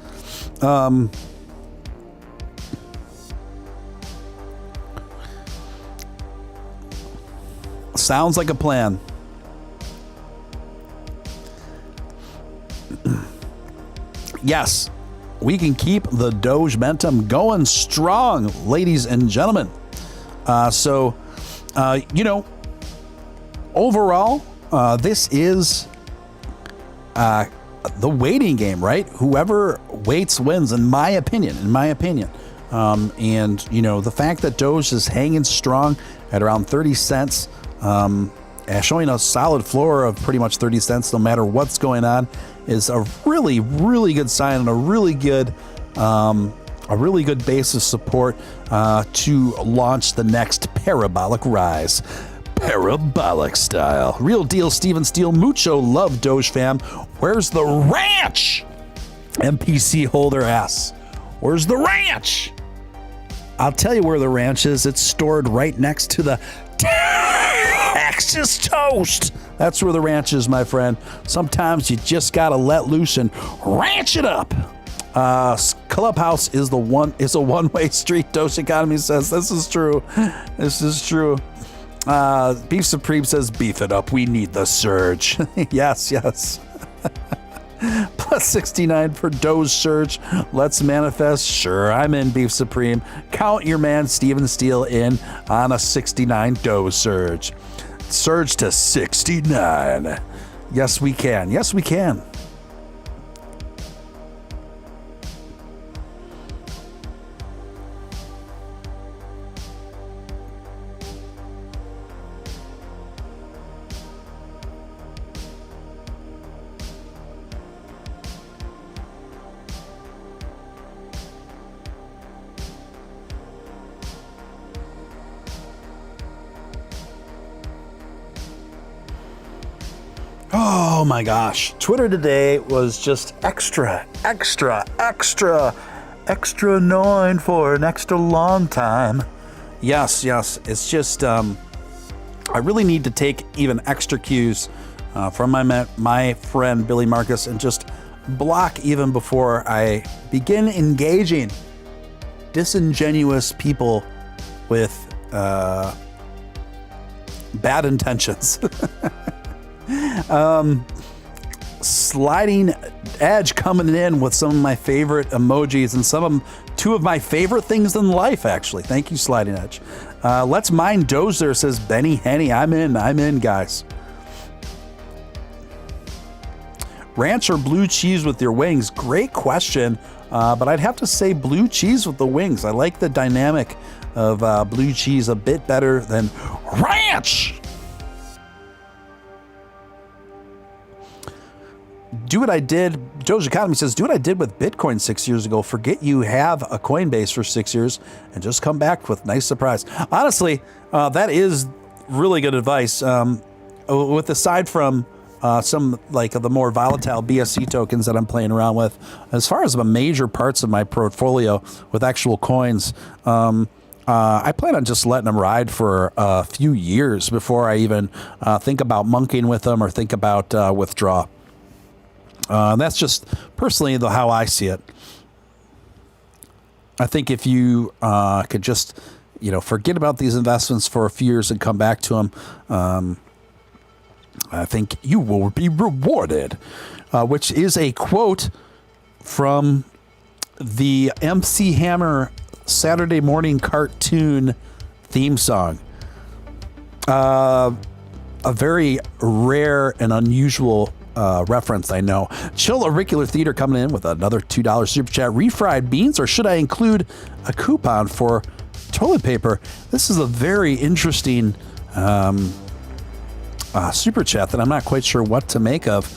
Sounds like a plan. Yes, we can keep the Doge momentum going strong, ladies and gentlemen. Overall, this is the waiting game, right? Whoever waits wins, in my opinion. And the fact that Doge is hanging strong at around 30 cents, showing a solid floor of pretty much 30 cents no matter what's going on, is a really, really good sign and a really good base of support to launch the next parabolic rise. Parabolic style. Real deal, Steven Steele. Mucho love, Doge fam. Where's the ranch? MPC holder asks, where's the ranch? I'll tell you where the ranch is. It's stored right next to the Texas toast. That's where the ranch is, my friend. Sometimes you just gotta let loose and ranch it up. Clubhouse is a one-way street. Doge Economy says this is true. This is true. Beef Supreme says beef it up. We need the surge. yes. Plus 69 for Doge surge. Let's manifest. Sure, I'm in, Beef Supreme. Count your man Steven Steele in on a 69 Doge surge. Surge to 69. Yes, we can. Yes, we can. Oh my gosh. Twitter today was just extra 9 for an extra long time. Yes. It's just, I really need to take even extra cues from my friend Billy Marcus and just block even before I begin engaging disingenuous people with bad intentions. Sliding Edge coming in with some of my favorite emojis and two of my favorite things in life, actually. Thank you, Sliding Edge. Let's mine Dozer, says Benny Henny. I'm in, guys. Ranch or blue cheese with your wings? Great question, but I'd have to say blue cheese with the wings. I like the dynamic of blue cheese a bit better than ranch. Do what I did. Doge Economy says, do what I did with Bitcoin 6 years ago. Forget you have a Coinbase for 6 years and just come back with nice surprise. Honestly, that is really good advice. Aside from some like the more volatile BSC tokens that I'm playing around with, as far as the major parts of my portfolio with actual coins, I plan on just letting them ride for a few years before I even think about monkeying with them or think about withdraw. That's just personally how I see it. I think if you could just, forget about these investments for a few years and come back to them, I think you will be rewarded, which is a quote from the MC Hammer Saturday morning cartoon theme song. A very rare and unusual reference, I know. Chill Auricular Theater coming in with another $2 super chat. Refried beans, or should I include a coupon for toilet paper? This is a very interesting super chat that I'm not quite sure what to make of.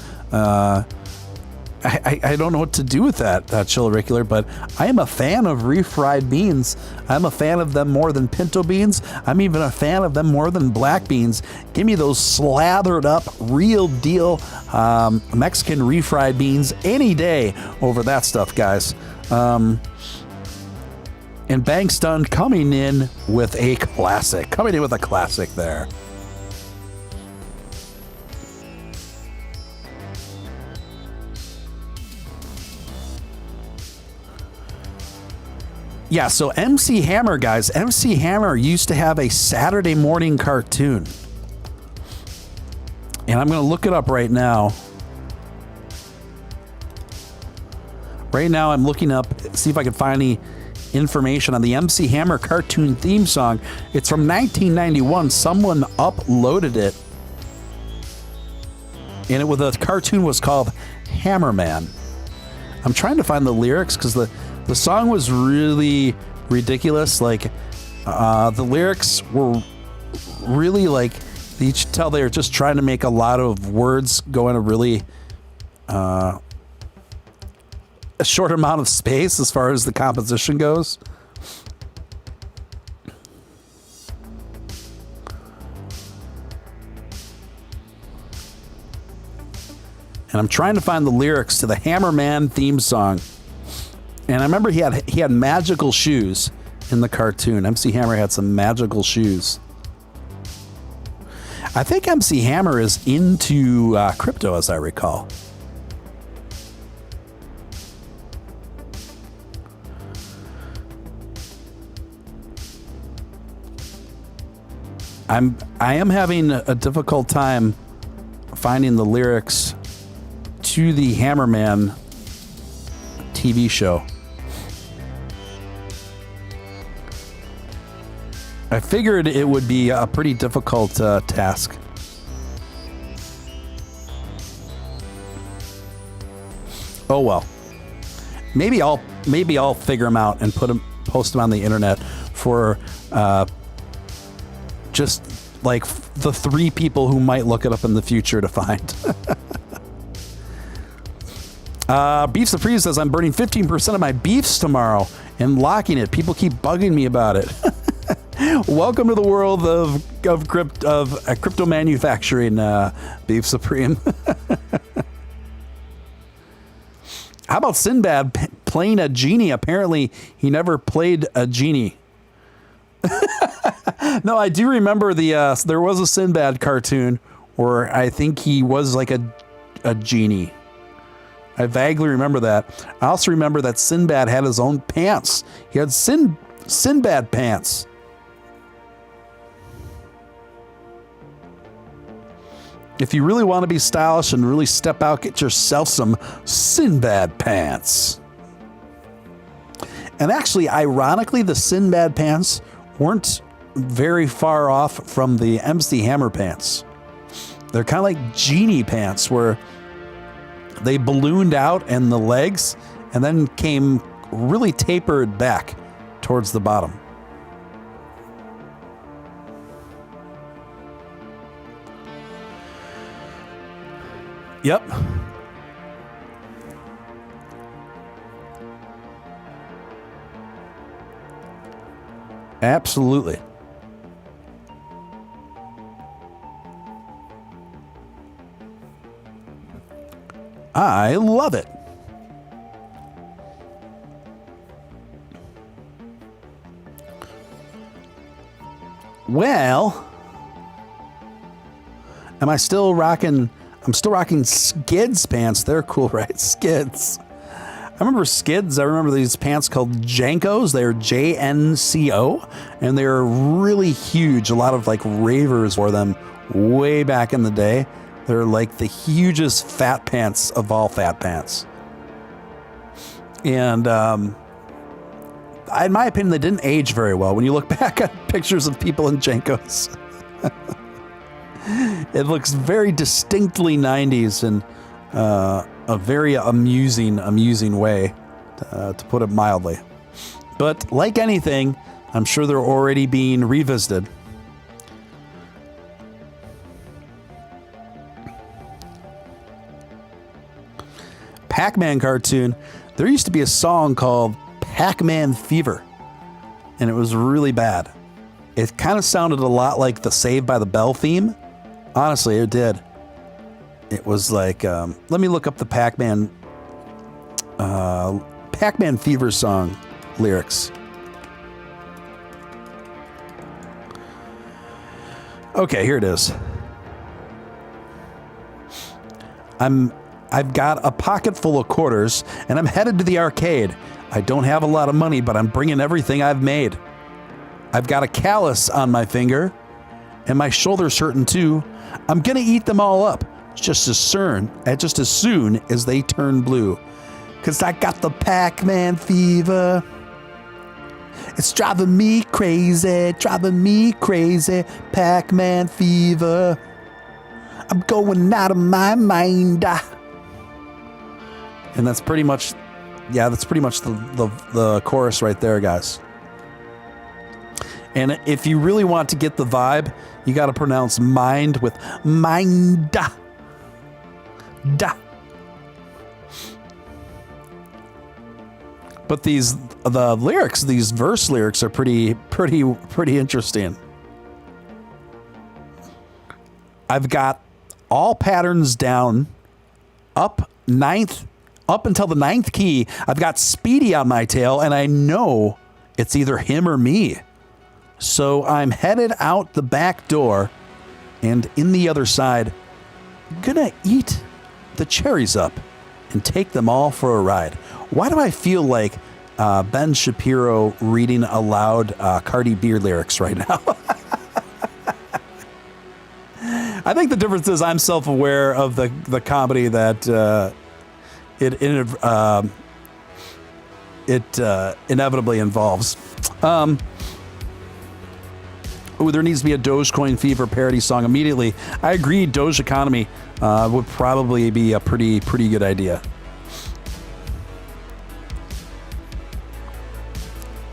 I don't know what to do with that, Chill Auricular, but I am a fan of refried beans. I'm a fan of them more than pinto beans. I'm even a fan of them more than black beans. Give me those slathered up, real deal Mexican refried beans any day over that stuff, guys. And Bankstun coming in with a classic. There. Yeah, so MC Hammer, guys. MC Hammer used to have a Saturday morning cartoon. And I'm going to look it up right now. Right now, I'm looking up, see if I can find any information on the MC Hammer cartoon theme song. It's from 1991. Someone uploaded it. And the cartoon was called Hammerman. I'm trying to find the lyrics because the song was really ridiculous. Like, the lyrics were really like, you could tell they were just trying to make a lot of words go in a really a short amount of space as far as the composition goes. And I'm trying to find the lyrics to the Hammerman theme song. And I remember he had magical shoes in the cartoon. MC Hammer had some magical shoes. I think MC Hammer is into crypto, as I recall. I am having a difficult time finding the lyrics to the Hammerman TV show. I figured it would be a pretty difficult task. Oh well. Maybe I'll figure them out and post them on the internet for just like the 3 people who might look it up in the future to find. Beef Supreme says, I'm burning 15% of my beefs tomorrow and locking it. People keep bugging me about it. Welcome to the world of crypto manufacturing, Beef Supreme. How about Sinbad playing a genie? Apparently, he never played a genie. No, I do remember there was a Sinbad cartoon where I think he was like a genie. I vaguely remember that. I also remember that Sinbad had his own pants. He had Sinbad pants. If you really want to be stylish and really step out, get yourself some Sinbad pants. And actually, ironically, the Sinbad pants weren't very far off from the MC Hammer pants. They're kind of like genie pants where they ballooned out in the legs and then came really tapered back towards the bottom. Yep. Absolutely. I love it. Well, am I still rocking? I'm still rocking Skids pants. They're cool, right? Skids. I remember Skids. I remember these pants called Jankos. They're JNCO, and they're really huge. A lot of like ravers wore them way back in the day. They're like the hugest fat pants of all fat pants. And in my opinion, they didn't age very well. When you look back at pictures of people in Jankos, it looks very distinctly 90s and a very amusing way, to put it mildly. But like anything, I'm sure they're already being revisited. Pac-Man cartoon. There used to be a song called Pac-Man Fever, and it was really bad. It kind of sounded a lot like the Saved by the Bell theme. Honestly, it did. It was like, let me look up the Pac-Man Fever song lyrics. Okay, here it is. I've got a pocket full of quarters, and I'm headed to the arcade. I don't have a lot of money, but I'm bringing everything I've made. I've got a callus on my finger, and my shoulder's hurting too. I'm gonna eat them all up, just as soon as they turn blue. 'Cause I got the Pac-Man fever. It's driving me crazy, Pac-Man fever. I'm going out of my mind. And that's pretty much, the chorus right there, guys. And if you really want to get the vibe, you got to pronounce mind with mind. Da. But these verse lyrics are pretty interesting. I've got all patterns down, up until the 9th key. I've got Speedy on my tail, and I know it's either him or me. So I'm headed out the back door, And in the other side, gonna eat the cherries up and take them all for a ride. Why do I feel like Ben Shapiro reading aloud Cardi B lyrics right now? I think the difference is I'm self-aware of the comedy that it inevitably involves. There needs to be a Dogecoin fever parody song immediately. I agree. Doge economy would probably be a pretty good idea.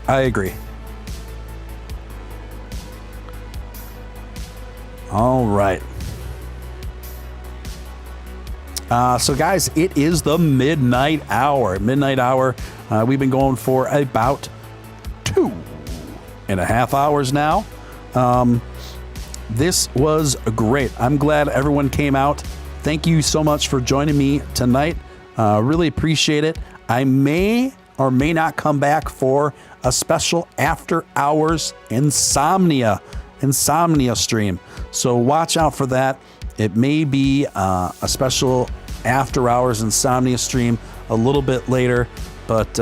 I agree. All right. So guys, it is the midnight hour. Midnight hour. We've been going for about 2.5 hours now. This was great. I'm glad everyone came out. Thank you so much for joining me tonight. Really appreciate it. I may or may not come back for a special after hours insomnia stream. So watch out for that. It may be a special after hours insomnia stream a little bit later, but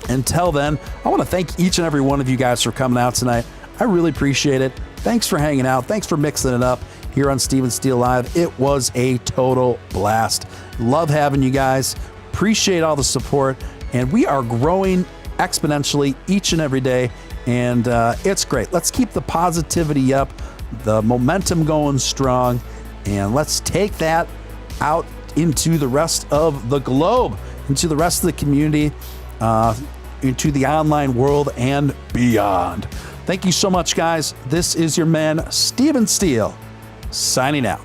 until then, I want to thank each and every one of you guys for coming out tonight. I really appreciate it. Thanks for hanging out. Thanks for mixing it up here on Steve and Steele Live. It was a total blast. Love having you guys. Appreciate all the support. And we are growing exponentially each and every day. And it's great. Let's keep the positivity up, the momentum going strong, and let's take that out into the rest of the globe, into the rest of the community, into the online world and beyond. Thank you so much, guys. This is your man, Steven Steele, signing out.